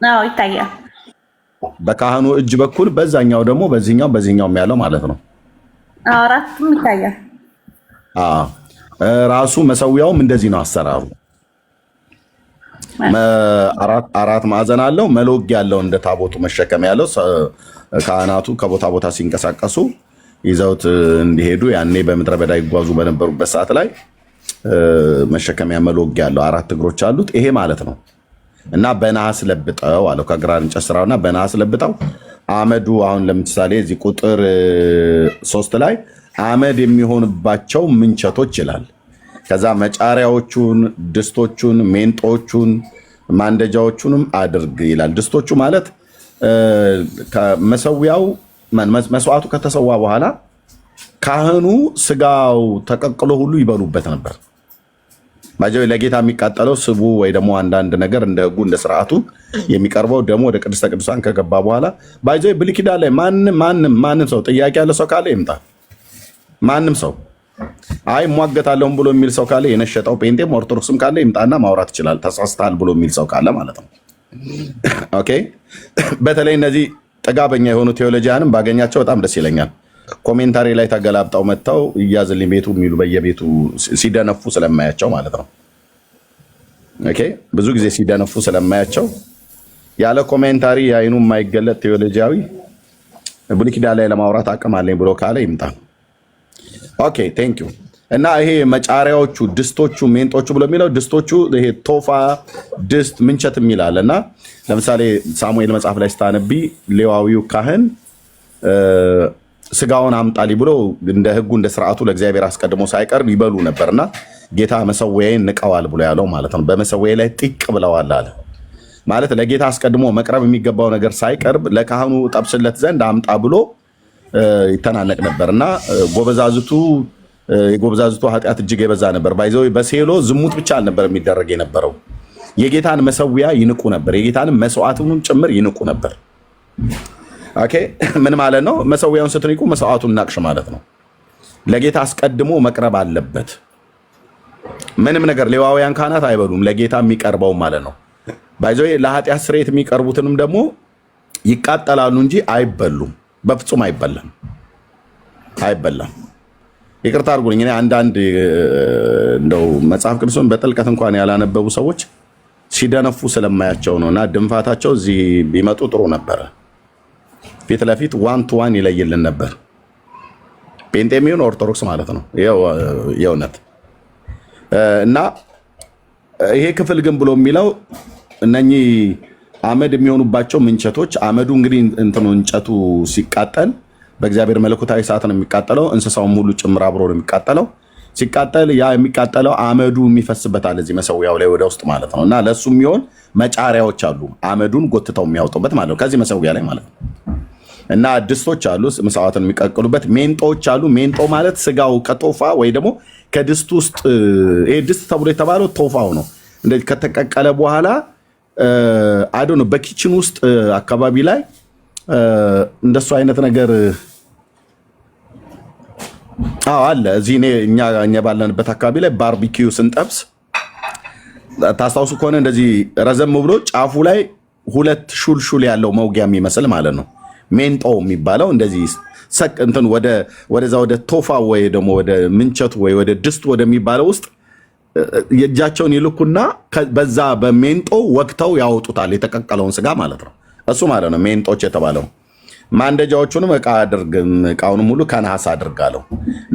አዎ ይታያል። በካህኑ እጅ በኩል በዛኛው ደግሞ በዚህኛው ያለው ማለት ነው። አራቱም ይታያል። ራሱ መሰዊያውም እንደዚህ ነው አሰራሩ። አራት ማዕዘን አለው። መሎጊያ ያለው እንደ ታቦቱ መሸከም ያለው ካህናቱ ከቦታ ቦታ ሲንቀሳቀሱ ይዘውት እንዲሄዱ ያኔ በምድረ በዳ ይጓዙ በነበሩበት ሰዓት ላይ መሸከሚያ መሎጊያ ያለው 4 እግሮች አሉት። ይሄ ማለት ነው። እና በነሐስ ለብጠው አለው። ከግራር እንጨት ስራውና በነሐስ ለብጠው። አመዱ አሁን ለምሳሌ እዚህ ቁጥር 3 ላይ አመድ የሚሆንባቸው ምንቸቶች ይላል። ከዛ መጫሪያዎቹን፣ ድስቶቹን፣ ሜንጦቹን፣ ማንደጃዎቹንም አድርግ ይላል። ድስቶቹ ማለት መሰዊያው መስዋዕቱ ከተሰዋ በኋላ ካህኑ ስጋው ተቀቅሎ ሁሉ ይበሉበት ነበር። ባጀው ለጌታ የሚቃጠለው ስቡ ወይ ደግሞ አንዳንድ ነገር እንደ ህጉ እንደ ስርዓቱ የሚቀርበው ደግሞ ወደ ቅድስተ ቅዱሳን ከገባ በኋላ ባጀው ብሉይ ኪዳን ላይ ማንም ሰው ጥያቄ ያለ ሰው ካለ ይምጣ። ማንም ሰው አይ ሟገታለሁም ብሎ የሚል ሰው ካለ የነሸጠው ጴንጤም ኦርቶዶክስም ካለ ይምጣና ማውራት ይችላል። ተሳስተሃል ብሎ የሚል ሰው ካለ ማለት ነው። ኦኬ በተለይ እነዚህ ጥጋበኛ የሆኑ ቴዎሎጂያንም ባገኛቸው በጣም ደስ ይለኛል። ኮሜንታሪ ላይ ተገላብጠው መጥተው እያዝልኝ ቤቱ የሚሉ በየቤቱ ሲደነፉ ስለማያቸው ማለት ነው። ኦኬ ብዙ ጊዜ ሲደነፉ ስለማያቸው ያለ ኮሜንታሪ የአይኑ የማይገለጥ ቴዎሎጂያዊ ብሉይ ኪዳን ላይ ለማውራት አቅም አለኝ ብሎ ካለ ይምጣ። ኦኬ ቴንክ ዩ። እና ይሄ መጫሪያዎቹ፣ ድስቶቹ፣ ሜንጦቹ ብሎ የሚለው ድስቶቹ ይሄ ቶፋ ድስት ምንቸት የሚላል እና ለምሳሌ ሳሙኤል መጽሐፍ ላይ ስታነቢ ሌዋዊው ካህን ስጋውን አምጣሊ ብሎ እንደ ህጉ እንደ ስርዓቱ ለእግዚአብሔር አስቀድሞ ሳይቀርብ ይበሉ ነበርና ጌታ መሰዊያዬን ንቀዋል ብሎ ያለው ማለት ነው። በመሰዊያ ላይ ጢቅ ብለዋል አለ ማለት ለጌታ አስቀድሞ መቅረብ የሚገባው ነገር ሳይቀርብ ለካህኑ ጠብስለት ዘንድ አምጣ ብሎ ይተናነቅ ነበርና የጎበዛዝቱ ኃጢአት እጅግ የበዛ ነበር። ባይዘው በሴሎ ዝሙት ብቻ አልነበር የሚደረግ የነበረው፣ የጌታን መሰዊያ ይንቁ ነበር፣ የጌታን መስዋዕቱንም ጭምር ይንቁ ነበር። ኦኬ ምን ማለት ነው? መሰዊያውን ስትንቁ መስዋዕቱን ናቅሽ ማለት ነው። ለጌታ አስቀድሞ መቅረብ አለበት። ምንም ነገር ሌዋውያን ካህናት አይበሉም፣ ለጌታ የሚቀርበው ማለት ነው። ባይዘው ለኃጢአት ስርየት የሚቀርቡትንም ደግሞ ይቃጠላሉ እንጂ አይበሉም። በፍጹም አይበላም። ይቅርታ አድርጉልኝ። እኔ አንዳንድ እንደው መጽሐፍ ቅዱስን በጥልቀት እንኳን ያላነበቡ ሰዎች ሲደነፉ ስለማያቸው ነው። እና ድንፋታቸው እዚህ ቢመጡ ጥሩ ነበረ። ፊት ለፊት 1-1 ይለይልን ነበር። ጴንጤም ይሁን ኦርቶዶክስ ማለት ነው። የእውነት እና ይሄ ክፍል ግን ብሎ የሚለው እነኚህ አመድ የሚሆኑባቸው ምንቸቶች፣ አመዱ እንግዲህ እንትኑ እንጨቱ ሲቃጠል በእግዚአብሔር መለኮታዊ እሳት ነው የሚቃጠለው። እንስሳውም ሁሉ ጭምር አብሮ ነው የሚቃጠለው። ሲቃጠል ያ የሚቃጠለው አመዱ የሚፈስበታል እዚህ መሰዊያው ላይ ወደ ውስጥ ማለት ነው። እና ለሱ የሚሆን መጫሪያዎች አሉ፣ አመዱን ጎትተው የሚያወጡበት ማለት ነው ከዚህ መሰዊያ ላይ ማለት ነው። እና ድስቶች አሉ መስዋዕትን የሚቀቅሉበት። ሜንጦዎች አሉ። ሜንጦ ማለት ስጋው ከቶፋ ወይ ደግሞ ከድስት ውስጥ ይሄ ድስት ተብሎ የተባለው ቶፋው ነው። እንደዚህ ከተቀቀለ በኋላ አዶ ነው በኪችን ውስጥ አካባቢ ላይ እንደሱ አይነት ነገር አዎ አለ። እዚህ እኛ ባለንበት አካባቢ ላይ ባርቢኪው ስንጠብስ ታስታውሱ ከሆነ እንደዚህ ረዘም ብሎ ጫፉ ላይ ሁለት ሹልሹል ያለው መውጊያ የሚመስል ማለት ነው ሜንጦ የሚባለው እንደዚህ እንትን ወደዛ ወደ ቶፋ ወይ ደግሞ ወደ ምንቸቱ ወይ ወደ ድስቱ ወደሚባለው ውስጥ የእጃቸውን ይልኩና በዛ በሜንጦ ወቅተው ያወጡታል፣ የተቀቀለውን ስጋ ማለት ነው። እሱ ማለት ነው ሜንጦች የተባለው። ማንደጃዎቹንም እቃውንም ሁሉ ከነሐስ አድርጋለሁ።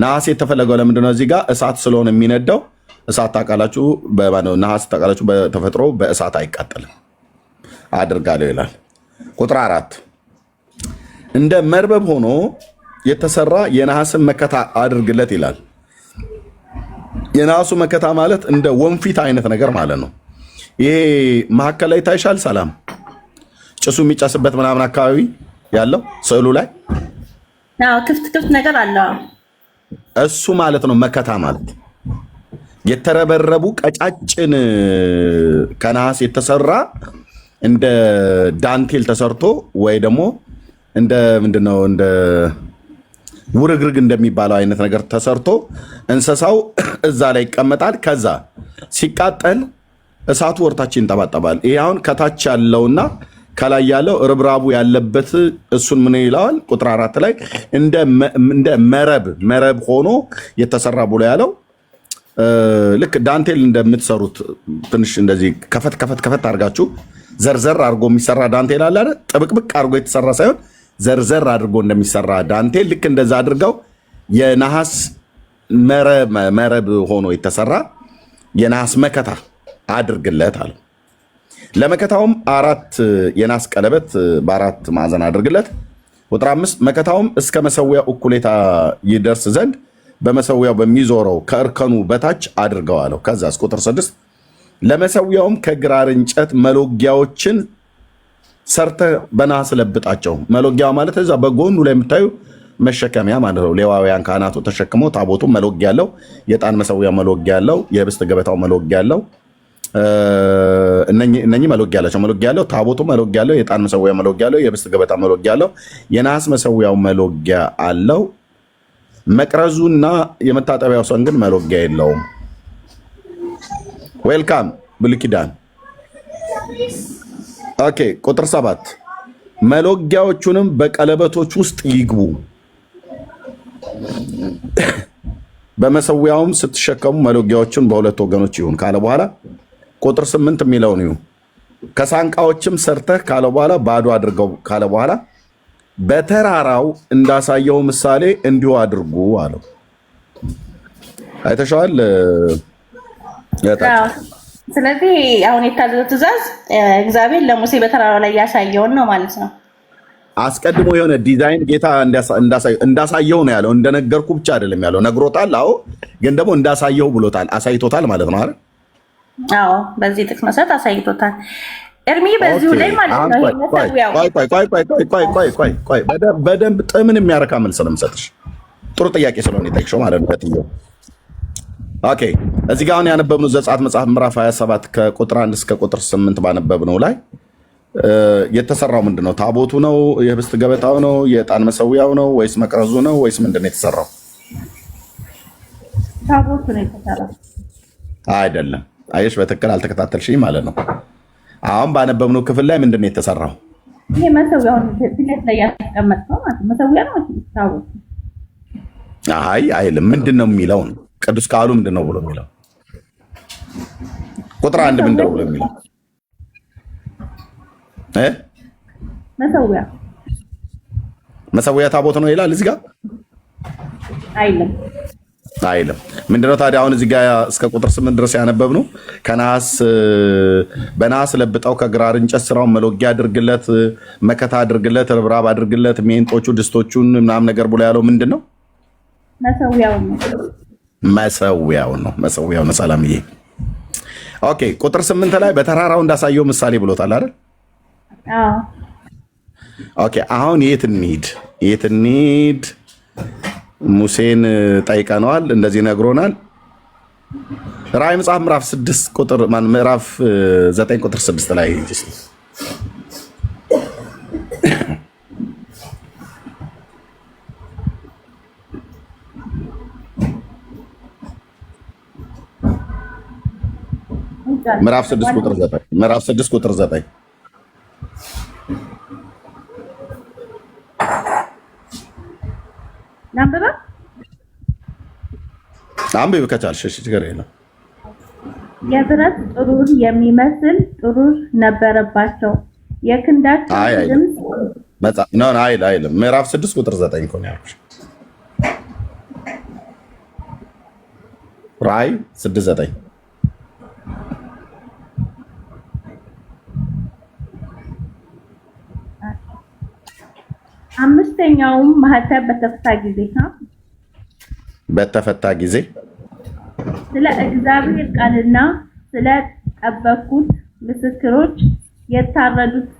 ነሐስ የተፈለገው ለምንድነው? እዚህ ጋር እሳት ስለሆነ የሚነዳው። እሳት ታውቃላችሁ፣ ነሐስ ታውቃላችሁ፣ በተፈጥሮ በእሳት አይቃጠልም። አድርጋለሁ ይላል። ቁጥር 4 እንደ መርበብ ሆኖ የተሰራ የነሐስን መከታ አድርግለት ይላል። የነሐሱ መከታ ማለት እንደ ወንፊት አይነት ነገር ማለት ነው። ይሄ መሀከል ላይ ታይሻል። ሰላም ጭሱ የሚጨስበት ምናምን አካባቢ ያለው ስዕሉ ላይ ክፍት ነገር አለ። እሱ ማለት ነው መከታ ማለት የተረበረቡ ቀጫጭን ከነሐስ የተሰራ እንደ ዳንቴል ተሰርቶ ወይ ደግሞ እንደ ምንድነው እንደ ውርግርግ እንደሚባለው አይነት ነገር ተሰርቶ እንስሳው እዛ ላይ ይቀመጣል። ከዛ ሲቃጠል እሳቱ ወርታችን ይንጠባጠባል። ይሄ አሁን ከታች ያለውና ከላይ ያለው ርብራቡ ያለበት እሱን ምን ይለዋል? ቁጥር 4 ላይ እንደ መረብ ሆኖ የተሰራ ብሎ ያለው ልክ ዳንቴል እንደምትሰሩት ትንሽ እንደዚህ ከፈት አድርጋችሁ ዘርዘር አድርጎ የሚሰራ ዳንቴል አለ አይደል? ጥብቅብቅ አድርጎ የተሰራ ሳይሆን ዘርዘር አድርጎ እንደሚሰራ ዳንቴል ልክ እንደዛ አድርገው የነሐስ መረብ ሆኖ የተሰራ የነሐስ መከታ አድርግለት አለ። ለመከታውም 4 የናስ ቀለበት በ4 ማዕዘን አድርግለት። ቁጥር 5 መከታውም እስከ መሰዊያው እኩሌታ ይደርስ ዘንድ በመሰዊያው በሚዞረው ከእርከኑ በታች አድርገው አለው። ከዛስ ቁጥር 6 ለመሰዊያውም ከግራር እንጨት መሎጊያዎችን ሰርተ በናስ ለብጣቸው። መሎጊያ ማለት እዛ በጎኑ ላይ የምታዩ መሸከሚያ ማለት ነው። ሌዋውያን ካህናቱ ተሸክመው ታቦቱ መሎጊያ ያለው፣ የዕጣን መሰዊያ መሎጊያ ያለው፣ የህብስት ገበታው መሎጊያ ያለው፣ እነኚህ መሎጊያ ያላቸው መሎጊያ ያለው፣ ታቦቱ መሎጊያ ያለው፣ የዕጣን መሰዊያ መሎጊያ ያለው፣ የህብስት ገበታ መሎጊያ ያለው፣ የናስ መሰዊያው መሎጊያ አለው። መቅረዙና የመታጠቢያው ሰን ግን መሎጊያ የለውም። ዌልካም ብሉይ ኪዳን። ኦኬ ቁጥር 7 መሎጊያዎቹንም በቀለበቶች ውስጥ ይግቡ፣ በመሰዊያውም ስትሸከሙ መሎጊያዎቹን በሁለት ወገኖች ይሁን ካለ በኋላ ቁጥር 8 የሚለውን ይሁን ከሳንቃዎችም ሰርተህ ካለ በኋላ ባዶ አድርገው ካለ በኋላ በተራራው እንዳሳየው ምሳሌ እንዲሁ አድርጉ አለው። አይተሸዋል። ስለዚህ አሁን የታዘዘው ትእዛዝ እግዚአብሔር ለሙሴ በተራራው ላይ ያሳየውን ነው ማለት ነው። አስቀድሞ የሆነ ዲዛይን ጌታ እንዳሳየው ነው ያለው። እንደነገርኩ ብቻ አይደለም ያለው፣ ነግሮታል። አዎ፣ ግን ደግሞ እንዳሳየው ብሎታል፣ አሳይቶታል ማለት ነው አይደል? አዎ፣ በዚህ ጥቅስ መሰረት አሳይቶታል። እርሚ በዚሁ ላይ ማለት ነው። ቆይ በደንብ ጥምን የሚያረካ መልስ ነው የምሰጥሽ። ጥሩ ጥያቄ ስለሆነ የጠየቅሽው ማለት ነው። ከትየው ኦኬ፣ እዚህ ጋር አሁን ያነበብነው ዘጸአት መጽሐፍ ምዕራፍ 27 ከቁጥር 1 እስከ ቁጥር 8 ባነበብነው ላይ የተሰራው ምንድን ነው? ታቦቱ ነው? የህብስት ገበታው ነው? የዕጣን መሰዊያው ነው? ወይስ መቅረዙ ነው? ወይስ ምንድን ነው የተሰራው? ታቦቱ ነው የተሰራው። አይደለም። አየሽ፣ በትክክል አልተከታተልሽኝ ማለት ነው። አሁን ባነበብነው ክፍል ላይ ምንድን ነው የተሰራው? ይሄ መሰዊያውን ፊት ላይ ያስቀመጥነው ማለት ነው። መሰዊያ ነው ታቦቱ። አይ አይልም። ምንድን ነው የሚለው ነው? ቅዱስ ቃሉ ምንድን ነው ብሎ የሚለው? ቁጥር 1 ምንድን ነው ብሎ የሚለው? መሰዊያ ታቦት ነው ይላል እዚህ ጋር? አይልም። ምንድነው ታዲያ? አሁን እዚህ ጋር እስከ ቁጥር 8 ድረስ ያነበብነው በነሐስ ለብጠው ከግራር እንጨት ስራውን መሎጊያ አድርግለት፣ መከታ አድርግለት፣ ርብራብ አድርግለት፣ ሜንጦቹ ድስቶቹን ምናምን ነገር ብሎ ያለው ምንድን ነው? መሰዊያው ነው። ሰላምዬ። ኦኬ ቁጥር 8 ላይ በተራራው እንዳሳየው ምሳሌ ብሎታል አይደል? ኦኬ አሁን የት እንሂድ? ሙሴን ጠይቀነዋል፣ እንደዚህ ነግሮናል። ራዕይ መጽሐፍ ምዕራፍ 9 ቁጥር 6 ላይ ምዕራፍ 6 ቁጥር 9 ምዕራፍ 6 ቁጥር 9 ናምበባ አንብብ ከቻልሽ እሺ ችግር የለም። የብረት ጥሩር የሚመስል ጥሩር ነበረባቸው የክንዳቸው ድምፅ ነው አይልም። ምዕራፍ 6 ቁጥር 9 እኮ ነው ያልኩሽ። ራዕይ 6:9 አምስተኛውም ማህተም በተፈታ ጊዜ ስለ እግዚአብሔር ቃልና ስለ ጠበቁት ምስክሮች የታረዱት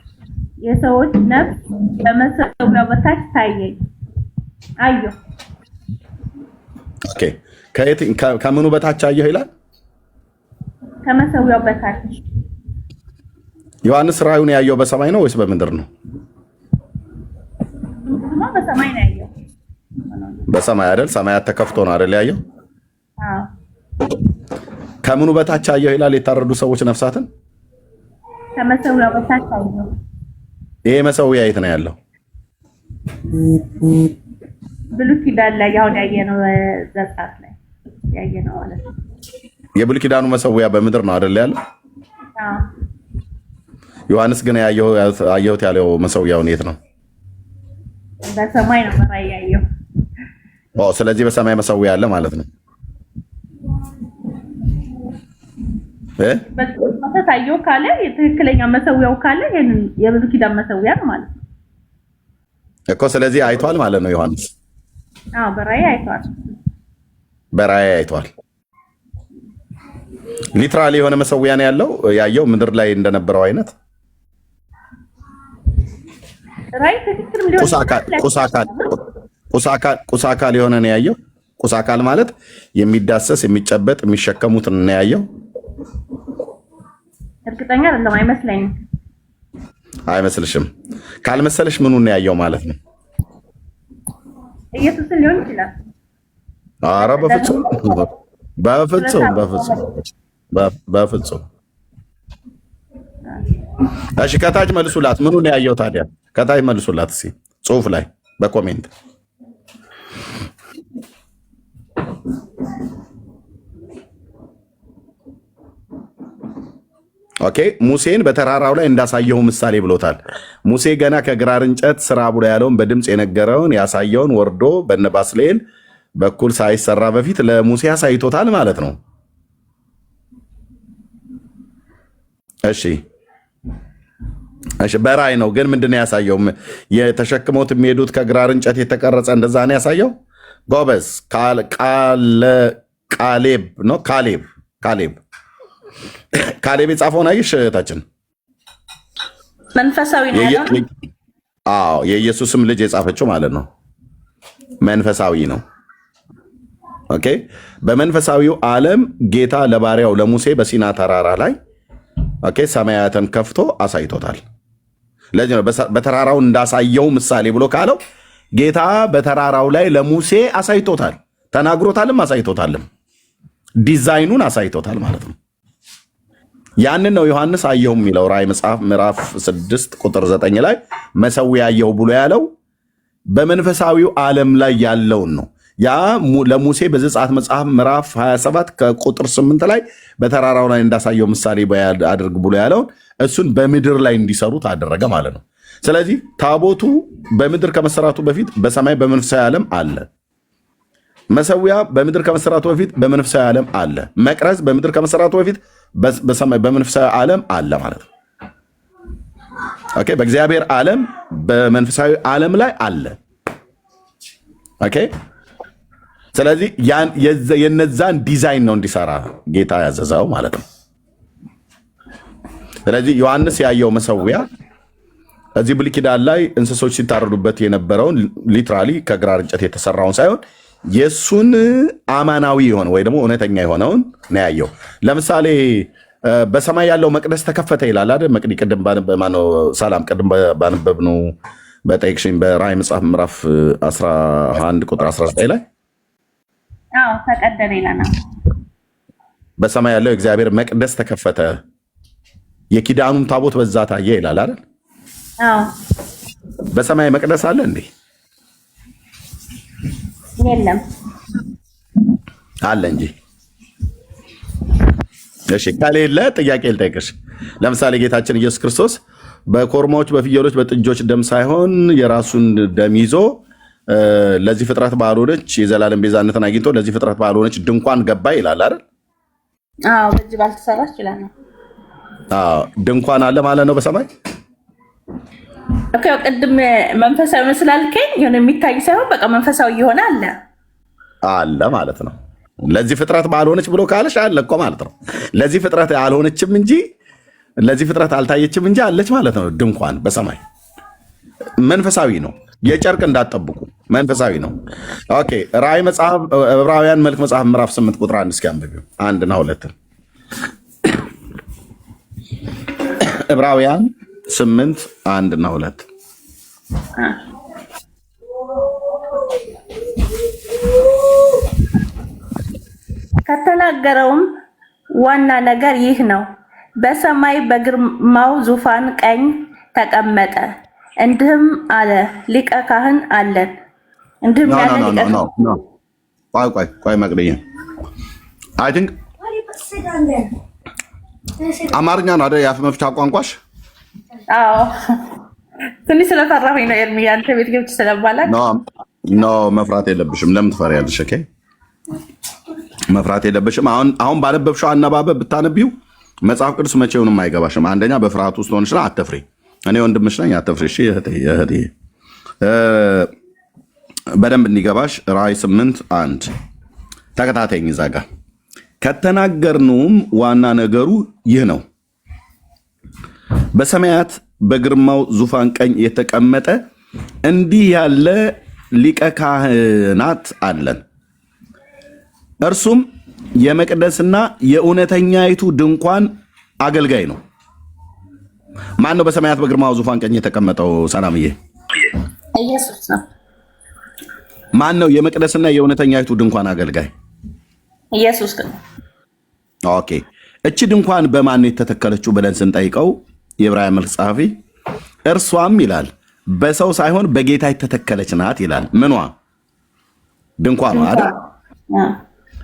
የሰዎች ነፍስ በመሰዊያው በታች ታየኝ አየሁ። ኦኬ ከምኑ በታች አየሁ ይላል? ከመሰዊያው በታች። ዮሐንስ ራእዩን ያየው በሰማይ ነው ወይስ በምድር ነው? በሰማይ ነው ያየው። በሰማይ አይደል? ሰማያት ተከፍቶ ነው አይደል ያየው? አዎ። ከምኑ በታች አየሁ ይላል? የታረዱ ሰዎች ነፍሳትን ከመሰዊያው በታች አየሁ። ይሄ መሰዊያ የት ነው ያለው? ብሉይ ኪዳን ላይ አሁን ያየነው ዘጸአት ላይ ያየነው ማለት ነው። የብሉይ ኪዳኑ መሰዊያ በምድር ነው አይደል ያለው? አዎ። ዮሐንስ ግን አየሁት ያለው መሰዊያውን የት ነው? በሰማይ ነው በራእይ ያየው። ስለዚህ በሰማይ መሰዊያ አለ ማለት ነው። ታየው ካለ የትክክለኛ መሰዊያው ካለ ይሄንን የብሉይ ኪዳን መሰዊያ ነው ማለት ነው እኮ። ስለዚህ አይቷል ማለት ነው ዮሐንስ። አዎ በራእይ አይቷል። በራእይ አይቷል። ሊትራሊ የሆነ መሰዊያ ነው ያለው ያየው ምድር ላይ እንደነበረው አይነት ራእይ ትክክልም ሊሆን ቁሳካል የሆነ ነው ያየው። ቁሳካል ማለት የሚዳሰስ የሚጨበጥ የሚሸከሙት ነው ያየው። እርግጠኛ አይደለም። አይመስለኝም። አይመስልሽም? ካልመሰለሽ ምኑን ነው ያየው ማለት ነው? ኢየሱስን ሊሆን ይችላል። ኧረ በፍጹም በፍጹም በፍጹም በፍጹም። እሺ ከታች መልሱላት። ምኑን ነው ያየው ታዲያ? ከታች መልሱላት እስኪ ጽሁፍ ላይ በኮሜንት። ኦኬ ሙሴን በተራራው ላይ እንዳሳየው ምሳሌ ብሎታል። ሙሴ ገና ከግራር እንጨት ስራ ብሎ ያለውን በድምፅ የነገረውን ያሳየውን ወርዶ በነ ባስልኤል በኩል ሳይሰራ በፊት ለሙሴ አሳይቶታል ማለት ነው። እሺ በራእይ ነው ግን ምንድነው ያሳየው? የተሸክመውት የሚሄዱት ከግራር እንጨት የተቀረጸ እንደዛ ነው ያሳየው። ጎበዝ ካሌብ ነው። ካሌብ የጻፈውን አይሽ እህታችን መንፈሳዊ ነው ያለው። አዎ የኢየሱስም ልጅ የጻፈችው ማለት ነው። መንፈሳዊ ነው። ኦኬ በመንፈሳዊው ዓለም ጌታ ለባሪያው ለሙሴ በሲና ተራራ ላይ ኦኬ ሰማያትን ከፍቶ አሳይቶታል። ለዚህ ነው በተራራው እንዳሳየው ምሳሌ ብሎ ካለው ጌታ በተራራው ላይ ለሙሴ አሳይቶታል። ተናግሮታልም አሳይቶታልም። ዲዛይኑን አሳይቶታል ማለት ነው። ያንን ነው ዮሐንስ አየሁ የሚለው ራእይ መጽሐፍ ምዕራፍ 6 ቁጥር 9 ላይ መሰዊያ አየሁ ብሎ ያለው በመንፈሳዊው ዓለም ላይ ያለውን ነው። ያ ለሙሴ በዘጸአት መጽሐፍ ምዕራፍ 27 ከቁጥር 8 ላይ በተራራው ላይ እንዳሳየው ምሳሌ አድርግ ብሎ ያለውን እሱን በምድር ላይ እንዲሰሩት አደረገ ማለት ነው። ስለዚህ ታቦቱ በምድር ከመሰራቱ በፊት በሰማይ በመንፈሳዊ ዓለም አለ። መሰዊያ በምድር ከመሰራቱ በፊት በመንፈሳዊ ዓለም አለ። መቅረዝ በምድር ከመሰራቱ በፊት በሰማይ በመንፈሳዊ ዓለም አለ ማለት ነው። ኦኬ በእግዚአብሔር ዓለም በመንፈሳዊ ዓለም ላይ አለ። ኦኬ ስለዚህ የነዛን ዲዛይን ነው እንዲሰራ ጌታ ያዘዘው ማለት ነው። ስለዚህ ዮሐንስ ያየው መሰዊያ እዚህ ብሉይ ኪዳን ላይ እንስሶች ሲታረዱበት የነበረውን ሊትራሊ ከግራር እንጨት የተሰራውን ሳይሆን የሱን አማናዊ የሆነ ወይ ደግሞ እውነተኛ የሆነውን ነው ያየው። ለምሳሌ በሰማይ ያለው መቅደስ ተከፈተ ይላል አይደል? መቅዲ ቅድም ሰላም ቅድም ባነበብነው በጠይቅሽኝ በራእይ መጽሐፍ ምዕራፍ 11 ቁጥር 19 ላይ አዎ ተቀደደ ይላል። በሰማይ ያለው የእግዚአብሔር መቅደስ ተከፈተ፣ የኪዳኑም ታቦት በዛ ታየ ይላል አይደል? አዎ በሰማይ መቅደስ አለ እንዴ? የለም አለ እንጂ። እሺ ከሌለ ጥያቄ ልጠይቅሽ። ለምሳሌ ጌታችን ኢየሱስ ክርስቶስ በኮርማዎች በፍየሎች በጥጆች ደም ሳይሆን የራሱን ደም ይዞ ለዚህ ፍጥረት ባልሆነች የዘላለም ቤዛነትን አግኝቶ ለዚህ ፍጥረት ባልሆነች ድንኳን ገባ ይላል አይደል? አዎ በእጅ ባልተሰራች ይላል ነው። አዎ ድንኳን አለ ማለት ነው በሰማይ። ኦኬ ቅድም መንፈሳዊ መስላልከኝ የሆነ የሚታይ ሳይሆን በቃ መንፈሳዊ የሆነ አለ ማለት ነው። ለዚህ ፍጥረት ባልሆነች ብሎ ካለሽ አለ እኮ ማለት ነው። ለዚህ ፍጥረት አልሆነችም እንጂ ለዚህ ፍጥረት አልታየችም እንጂ አለች ማለት ነው። ድንኳን በሰማይ መንፈሳዊ ነው። የጨርቅ እንዳትጠብቁ መንፈሳዊ ነው። ኦኬ ራእይ መጽሐፍ ዕብራውያን መልክ መጽሐፍ ምዕራፍ 8 ቁጥር 1 እስኪ አንብቢው 1 እና 2 ዕብራውያን 8 1 እና 2 ከተናገረውም ዋና ነገር ይህ ነው፣ በሰማይ በግርማው ዙፋን ቀኝ ተቀመጠ፣ እንዲህም አለ ሊቀ ካህን አለን። እንዲህም ያለ ሊቀ ቆይ መቅደኛ አይ ቲንክ አማርኛ ነው አይደል? የአፍ መፍቻ ቋንቋሽ? አዎ ትንሽ ስለፈራሁኝ ነው ኤርሚ፣ አንተ ቤት ገብቼ ስለማላውቅ። ኖ መፍራት የለብሽም። ለምን ትፈሪያለሽ? ኦኬ መፍራት የለብሽም። አሁን ባነበብሽው አነባበብ ብታነቢው መጽሐፍ ቅዱስ መቼውንም አይገባሽም። አንደኛ በፍርሃት ውስጥ ሆነሽ አትፍሪ። እኔ ወንድምሽ ነኝ፣ አትፍሪ። እሺ እህቴ በደንብ እንዲገባሽ ራእይ 8 1 ተከታተይኝ። እዛ ጋር ከተናገርነውም ዋና ነገሩ ይህ ነው፣ በሰማያት በግርማው ዙፋን ቀኝ የተቀመጠ እንዲህ ያለ ሊቀ ካህናት አለን። እርሱም የመቅደስና የእውነተኛይቱ ድንኳን አገልጋይ ነው። ማን ነው በሰማያት በግርማው ዙፋን ቀኝ የተቀመጠው? ሰላምዬ ኢየሱስ ነው። ማን ነው የመቅደስና የእውነተኛይቱ ድንኳን አገልጋይ? ኢየሱስ ነው። ኦኬ እቺ ድንኳን በማን ነው የተተከለችው ብለን ስንጠይቀው የዕብራውያን መልክ ጸሐፊ እርሷም ይላል በሰው ሳይሆን በጌታ የተተከለች ናት ይላል። ምኗ? ድንኳኗ አይደል?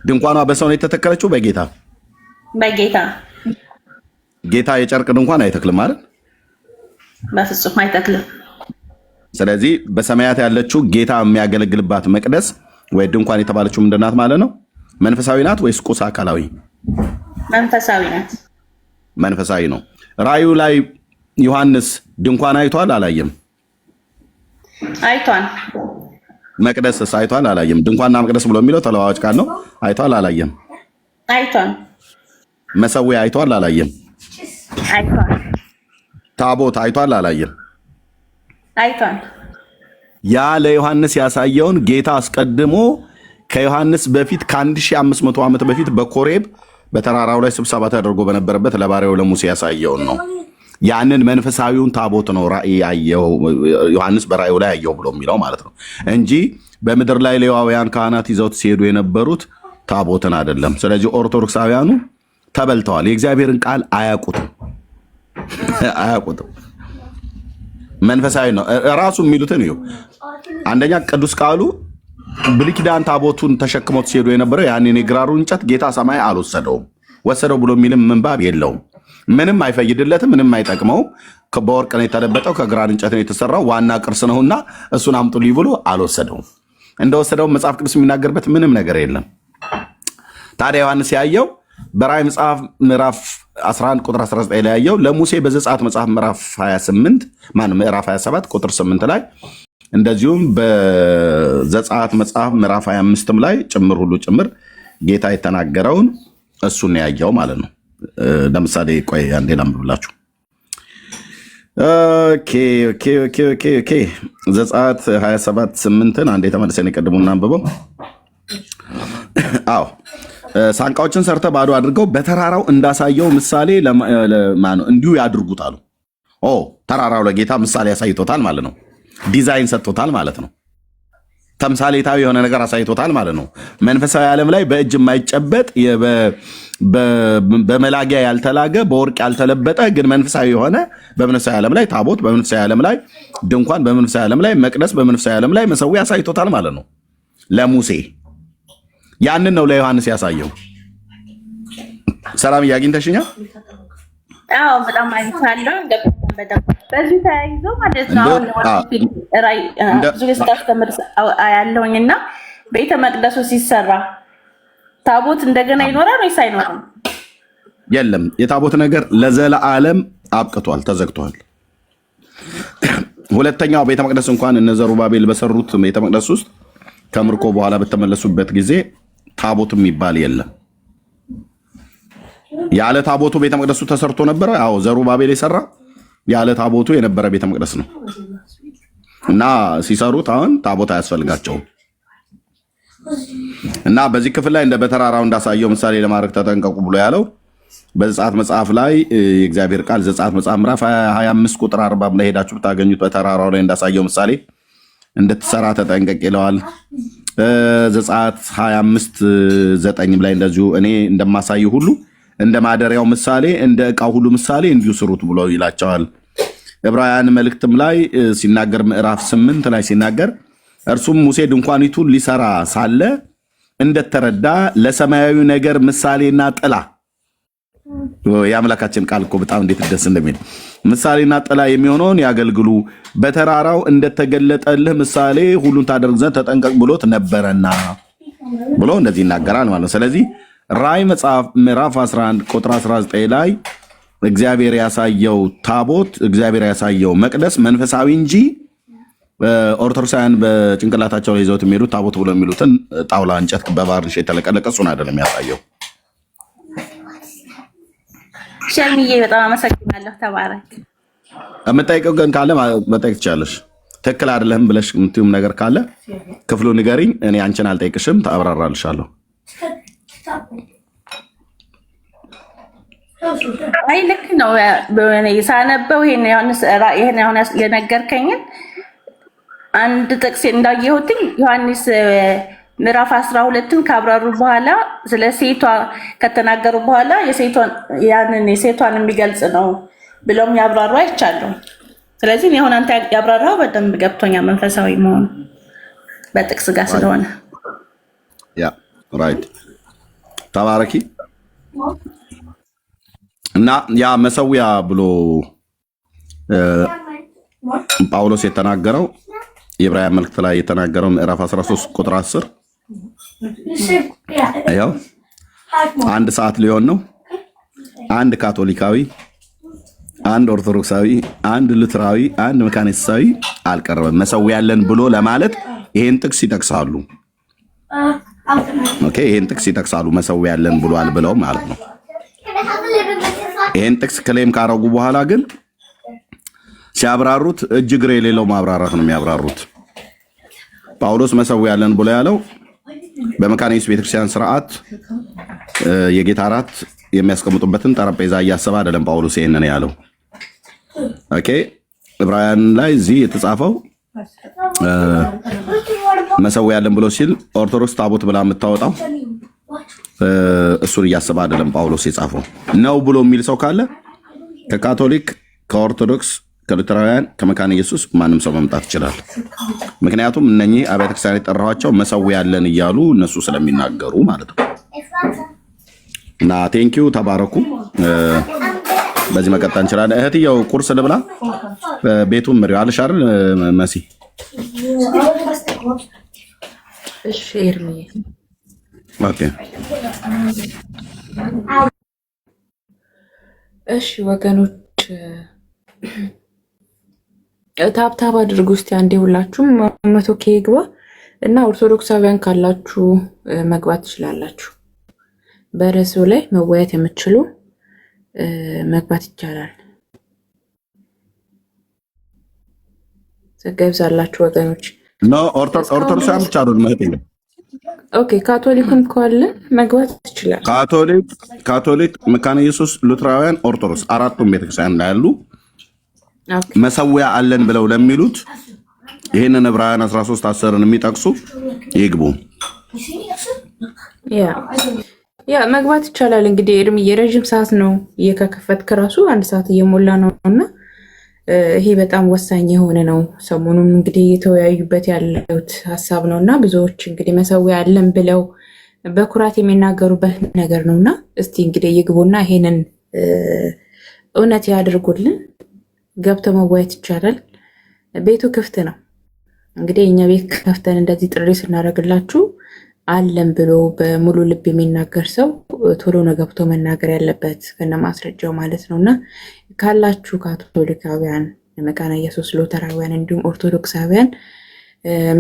ድንኳኗ በሰው ነው የተተከለችው? በጌታ ጌታ የጨርቅ ድንኳን አይተክልም አይደል? በፍጹም አይተክልም። ስለዚህ በሰማያት ያለችው ጌታ የሚያገለግልባት መቅደስ ወይ ድንኳን የተባለችው ምንድን ናት ማለት ነው? መንፈሳዊ ናት ወይስ ቁስ አካላዊ? መንፈሳዊ ናት። መንፈሳዊ ነው። ራእዩ ላይ ዮሐንስ ድንኳን አይቷል አላየም? አይቷል። መቅደስስ አይቷል አላየም? ድንኳንና መቅደስ ብሎ የሚለው ተለዋዋጭ ቃል ነው። አይቷል አላየም? አይቷል። መሰዊያ አይቷል አላየም? አይቷል። ታቦት አይቷል አላየም? አይቷል። ያ ለዮሐንስ ያሳየውን ጌታ አስቀድሞ ከዮሐንስ በፊት ከ1500 ዓመት በፊት በኮሬብ በተራራው ላይ ስብሰባ ተደርጎ በነበረበት ለባሪያው ለሙሴ ያሳየውን ነው። ያንን መንፈሳዊውን ታቦት ነው ራእይ ያየው ዮሐንስ በራእዩ ላይ ያየው ብሎ የሚለው ማለት ነው እንጂ በምድር ላይ ሌዋውያን ካህናት ይዘውት ሲሄዱ የነበሩት ታቦትን አይደለም። ስለዚህ ኦርቶዶክሳውያኑ ተበልተዋል። የእግዚአብሔርን ቃል አያውቁትም። መንፈሳዊ ነው ራሱ የሚሉትን ይኸው። አንደኛ ቅዱስ ቃሉ ብሉይ ኪዳን ታቦቱን ተሸክሞት ሲሄዱ የነበረው ያንን የግራሩ እንጨት ጌታ ሰማይ አልወሰደውም። ወሰደው ብሎ የሚልም ምንባብ የለውም። ምንም አይፈይድለትም፣ ምንም አይጠቅመውም። በወርቅ ነው የተለበጠው፣ ከግራር እንጨት ነው የተሰራው፣ ዋና ቅርስ ነውና እሱን አምጡልኝ ብሎ አልወሰደውም። እንደወሰደው መጽሐፍ ቅዱስ የሚናገርበት ምንም ነገር የለም። ታዲያ ዮሐንስ ያየው በራእይ መጽሐፍ ምዕራፍ 11 ቁጥር 19 ላይ ያየው ለሙሴ በዘጸአት መጽሐፍ ምዕራፍ 27 ቁጥር 8 ላይ እንደዚሁም በዘጸአት መጽሐፍ ምዕራፍ 25 ላይ ጭምር ሁሉ ጭምር ጌታ የተናገረውን እሱን ያየው ማለት ነው። ለምሳሌ ቆይ አንዴ ላምብላችሁ። ኦኬ ዘጸአት 27:8 አንዴ ተመልሰን የቀድሙና አንብበው። አዎ ሳንቃዎችን ሰርተ ባዶ አድርገው በተራራው እንዳሳየው ምሳሌ እንዲሁ ያድርጉት አሉ። ተራራው ለጌታ ምሳሌ ያሳይቶታል ማለት ነው። ዲዛይን ሰጥቶታል ማለት ነው። ተምሳሌታዊ የሆነ ነገር አሳይቶታል ማለት ነው። መንፈሳዊ ዓለም ላይ በእጅ የማይጨበጥ በመላጊያ ያልተላገ በወርቅ ያልተለበጠ ግን መንፈሳዊ የሆነ በመንፈሳዊ ዓለም ላይ ታቦት፣ በመንፈሳዊ ዓለም ላይ ድንኳን፣ በመንፈሳዊ ዓለም ላይ መቅደስ፣ በመንፈሳዊ ዓለም ላይ መሰዊያ አሳይቶታል ማለት ነው ለሙሴ። ያንን ነው ለዮሐንስ ያሳየው። ሰላም አግኝተሽኛል? አዎ በጣም አይቻለሁ። በዚህ ተያይዞ ማለት ነው ብዙ ስታስተምር ያለውኝና ቤተ መቅደሱ ሲሰራ ታቦት እንደገና ይኖራል ወይስ አይኖርም? የለም፣ የታቦት ነገር ለዘላለም አብቅቷል፣ ተዘግቷል። ሁለተኛው ቤተ መቅደስ እንኳን እነ ዘሩባቤል በሰሩት ቤተ መቅደስ ውስጥ ከምርኮ በኋላ በተመለሱበት ጊዜ ታቦት የሚባል የለም። ያለ ታቦቱ ቤተ መቅደሱ ተሰርቶ ነበረ። አዎ ዘሩባቤል የሰራ ያለ ታቦቱ የነበረ ቤተ መቅደስ ነው እና ሲሰሩት አሁን ታቦት አያስፈልጋቸውም። እና በዚህ ክፍል ላይ እንደ በተራራው እንዳሳየው ምሳሌ ለማድረግ ተጠንቀቁ ብሎ ያለው በዘጸአት መጽሐፍ ላይ የእግዚአብሔር ቃል ዘጸአት መጽሐፍ ምዕራፍ 25 ቁጥር 40 ላይ ሄዳችሁ ብታገኙት በተራራው ላይ እንዳሳየው ምሳሌ እንድትሰራ ተጠንቀቅ ይለዋል። ዘጸአት 25 9 ላይ እንደዚሁ እኔ እንደማሳይ ሁሉ እንደ ማደሪያው ምሳሌ እንደ ዕቃው ሁሉ ምሳሌ እንዲሁ ስሩት ብሎ ይላቸዋል። ዕብራውያን መልእክትም ላይ ሲናገር ምዕራፍ 8 ላይ ሲናገር እርሱም ሙሴ ድንኳኒቱን ሊሰራ ሳለ እንደተረዳ ለሰማያዊ ነገር ምሳሌና ጥላ፣ የአምላካችን ቃል እኮ በጣም እንዴት ደስ እንደሚል ምሳሌና ጥላ የሚሆነውን ያገልግሉ፣ በተራራው እንደተገለጠልህ ምሳሌ ሁሉን ታደርግ ዘንድ ተጠንቀቅ ብሎት ነበረና ብሎ እንደዚህ ይናገራል ማለት ነው። ስለዚህ ራእይ መጽሐፍ ምዕራፍ 11 ቁጥር 19 ላይ እግዚአብሔር ያሳየው ታቦት፣ እግዚአብሔር ያሳየው መቅደስ መንፈሳዊ እንጂ ኦርቶዶክሳውያን በጭንቅላታቸው ላይ ይዘውት የሚሄዱት ታቦት ብሎ የሚሉትን ጣውላ እንጨት በቫርኒሽ የተለቀለቀ እሱን አይደለም የሚያሳየው። ሸሚዬ በጣም አመሰግናለሁ። ተባረክ። የምጠይቀው ግን ካለ መጠየቅ ትችላለሽ። ትክክል አይደለም ብለሽ የምትይውም ነገር ካለ ክፍሉ ንገሪኝ። እኔ አንቺን አልጠይቅሽም፣ ታብራራልሻለሁ። አይ ልክ ነው። ሳነበው ይሄን አሁን የነገርከኝን አንድ ጥቅስ እንዳየሁትኝ ዮሐንስ ምዕራፍ 12ን ካብራሩ በኋላ ስለ ሴቷ ከተናገሩ በኋላ የሴቷን የሚገልጽ ነው ብለውም ያብራሩ አይቻለሁ። ስለዚህ የሆነ አንተ ያብራራው በደንብ ገብቶኛል፣ መንፈሳዊ መሆኑ በጥቅስ ጋር ስለሆነ። ያ ራይት ተባረኪ። እና ያ መሰዊያ ብሎ ጳውሎስ የተናገረው የዕብራውያን መልእክት ላይ የተናገረው ምዕራፍ 13 ቁጥር 10 ያው አንድ ሰዓት ሊሆን ነው። አንድ ካቶሊካዊ፣ አንድ ኦርቶዶክሳዊ፣ አንድ ሉትራዊ፣ አንድ መካኒሳዊ አልቀረበም። መሰዊያ ያለን ብሎ ለማለት ይሄን ጥቅስ ይጠቅሳሉ። ኦኬ፣ ይሄን ጥቅስ ይጠቅሳሉ። መሰዊያ ያለን ብሏል ብለው ማለት ነው። ይሄን ጥቅስ ክሌም ካረጉ በኋላ ግን ሲያብራሩት እጅግር የሌለው ማብራራት ነው የሚያብራሩት። ጳውሎስ መሰዊያ ያለን ብሎ ያለው በመካነ ኢየሱስ ቤተክርስቲያን ስርዓት የጌታ እራት የሚያስቀምጡበትን ጠረጴዛ እያሰበ አይደለም ጳውሎስ ይሄንን ያለው። ኦኬ፣ ዕብራውያን ላይ እዚህ የተጻፈው መሰዊያ ያለን ብሎ ሲል ኦርቶዶክስ ታቦት ብላ የምታወጣው እሱን እያሰበ አይደለም ጳውሎስ የጻፈው። ነው ብሎ የሚል ሰው ካለ ከካቶሊክ፣ ከኦርቶዶክስ፣ ከሉትራውያን፣ ከመካነ ኢየሱስ ማንም ሰው መምጣት ይችላል። ምክንያቱም እነኚህ አብያተ ክርስቲያን የጠራኋቸው መሰዊያ ያለን እያሉ እነሱ ስለሚናገሩ ማለት ነው። እና ቴንኪው ተባረኩ። በዚህ መቀጠል እንችላለን። እህትየው ቁርስ ልብላ። ቤቱን ምሪው አልሽ አይደል መሲ? እሺ ኤርሚ። ኦኬ እሺ ወገኖች ታብታብ አድርጉ እስቲ አንዴ ሁላችሁም 100K ይግባ እና ኦርቶዶክሳውያን ካላችሁ መግባት ትችላላችሁ። በርዕሱ ላይ መወያየት የምትችሉ መግባት ይቻላል። ጸጋ ይብዛላችሁ ወገኖች። ኖ ኦርቶዶክሳውያን ብቻ አይደለም ማለት ነው። ኦኬ ካቶሊክም ካለ መግባት ይችላል። ካቶሊክ፣ መካነ ኢየሱስ፣ ሉትራውያን፣ ኦርቶዶክስ አራቱም ቤተክርስቲያን ላይ ያሉ መሰዊያ አለን ብለው ለሚሉት ይሄንን ዕብራውያን 13:10ን የሚጠቅሱ ይግቡ። ያ መግባት ይቻላል እንግዲህ እድሜ የረጅም ሰዓት ነው እየከፈትክ ራሱ 1 ሰዓት እየሞላ ነውና ይሄ በጣም ወሳኝ የሆነ ነው። ሰሞኑን እንግዲህ እየተወያዩበት ያለውት ሀሳብ ነውና ብዙዎች እንግዲህ መሰዊያ አለን ብለው በኩራት የሚናገሩበት ነገር ነውና እስቲ እንግዲህ ይግቡና ይሄንን እውነት ያድርጉልን። ገብተው መወያየት ይቻላል። ቤቱ ክፍት ነው። እንግዲህ እኛ ቤት ከፍተን እንደዚህ ጥሪ ስናደርግላችሁ አለን ብሎ በሙሉ ልብ የሚናገር ሰው ቶሎ ነው ገብቶ መናገር ያለበት ከነማስረጃው ማለት ነውና ካላችሁ ካቶሊካውያን፣ መካነ ኢየሱስ ሉተራውያን እንዲሁም ኦርቶዶክሳውያን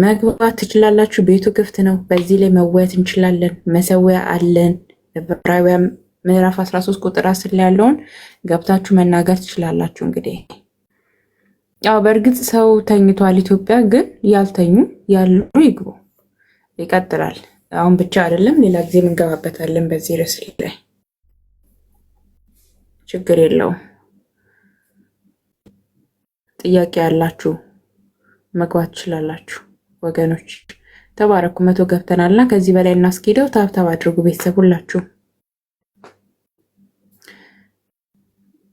መግባት ትችላላችሁ። ቤቱ ክፍት ነው። በዚህ ላይ መወያየት እንችላለን። መሰዊያ አለን። ዕብራውያን ምዕራፍ 13 ቁጥር 10 ላይ ያለውን ገብታችሁ መናገር ትችላላችሁ። እንግዲህ ያው በእርግጥ ሰው ተኝቷል ኢትዮጵያ፣ ግን ያልተኙ ያሉ ይግቡ። ይቀጥላል። አሁን ብቻ አይደለም፣ ሌላ ጊዜ እንገባበታለን በዚህ ርዕስ ላይ ችግር የለውም። ጥያቄ ያላችሁ መግባት ትችላላችሁ ወገኖች። ተባረኩ። 100 ገብተናልና ከዚህ በላይ እናስኬደው። ታብታብ አድርጉ ቤተሰብ ሁላችሁ።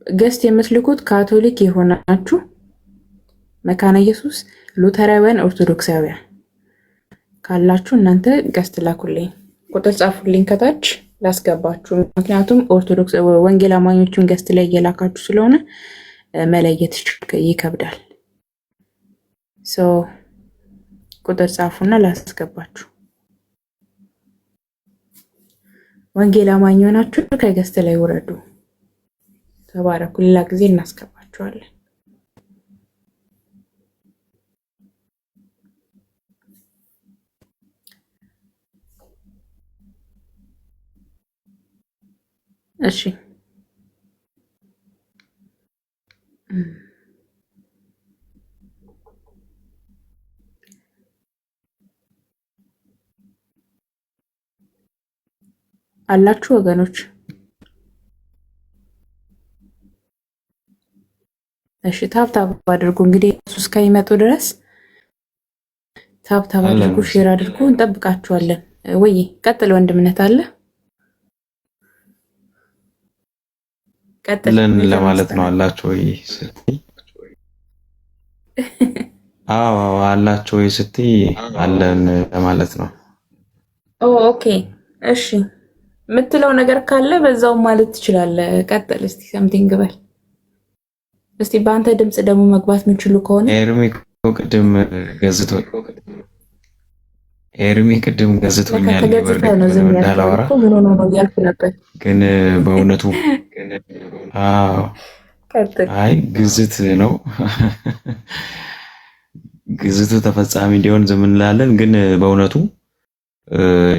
ገስት የምትልኩት ካቶሊክ የሆናችሁ፣ መካነ ኢየሱስ፣ ሉተራውያን፣ ኦርቶዶክሳውያን ካላችሁ እናንተ ገስት ላኩልኝ፣ ቁጥር ጻፉልኝ ከታች ላስገባችሁ። ምክንያቱም ኦርቶዶክስ ወንጌል አማኞችን ገስት ላይ እየላካችሁ ስለሆነ መለየት ይከብዳል። ቁጥር ጻፉና ላስገባችሁ። ወንጌል አማኝ ሆናችሁ ከገስት ላይ ወረዱ። ተባረኩ። ሌላ ጊዜ እናስገባችኋለን። እሺ አላችሁ ወገኖች? እሺ ታብታብ አድርጉ። እንግዲህ ኢየሱስ ከሚመጡ ድረስ ታብታብ አድርጉ፣ ሼር አድርጉ። እንጠብቃችኋለን። ወይ ቀጥል ወንድምነት አለ ቀጥልን ለማለት ነው። አላችሁ ወይ ስትይ አዎ አላችሁ ወይ ስትይ አለን ለማለት ነው። ኦኬ እሺ፣ የምትለው ነገር ካለ በዛው ማለት ትችላለህ። ቀጥል እስቲ ሰምቲንግ በል እስቲ። በአንተ ድምጽ ደግሞ መግባት የምችሉ ከሆነ ኤርሚ ቅድም ገዝቶኛል እንዳላወራ ግን በእውነቱ አይ ግዝት ነው። ግዝቱ ተፈጻሚ እንዲሆን ዝም እንላለን። ግን በእውነቱ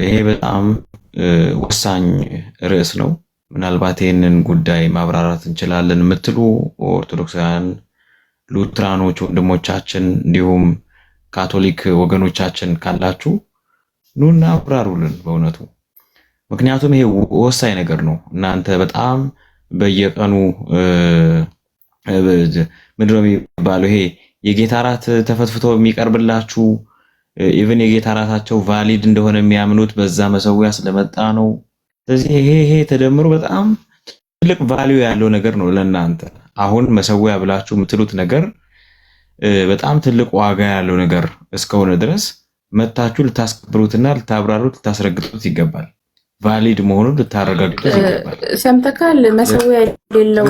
ይሄ በጣም ወሳኝ ርዕስ ነው። ምናልባት ይህንን ጉዳይ ማብራራት እንችላለን የምትሉ ኦርቶዶክሳውያን፣ ሉትራኖች ወንድሞቻችን እንዲሁም ካቶሊክ ወገኖቻችን ካላችሁ ኑና አብራሩልን በእውነቱ። ምክንያቱም ይሄ ወሳኝ ነገር ነው። እናንተ በጣም በየቀኑ ምንድነው የሚባለው ይሄ የጌታ እራት ተፈትፍቶ የሚቀርብላችሁ ኢቭን የጌታ እራታቸው ቫሊድ እንደሆነ የሚያምኑት በዛ መሰዊያ ስለመጣ ነው። ስለዚህ ይሄ ተደምሮ በጣም ትልቅ ቫልዩ ያለው ነገር ነው ለእናንተ። አሁን መሰዊያ ብላችሁ የምትሉት ነገር በጣም ትልቅ ዋጋ ያለው ነገር እስከሆነ ድረስ መታችሁ ልታስከብሩትና ልታብራሩት ልታስረግጡት ይገባል። ቫሊድ መሆኑን ልታረጋግጡት ይገባል። ሰምተካል። መሰዊያ የሌለው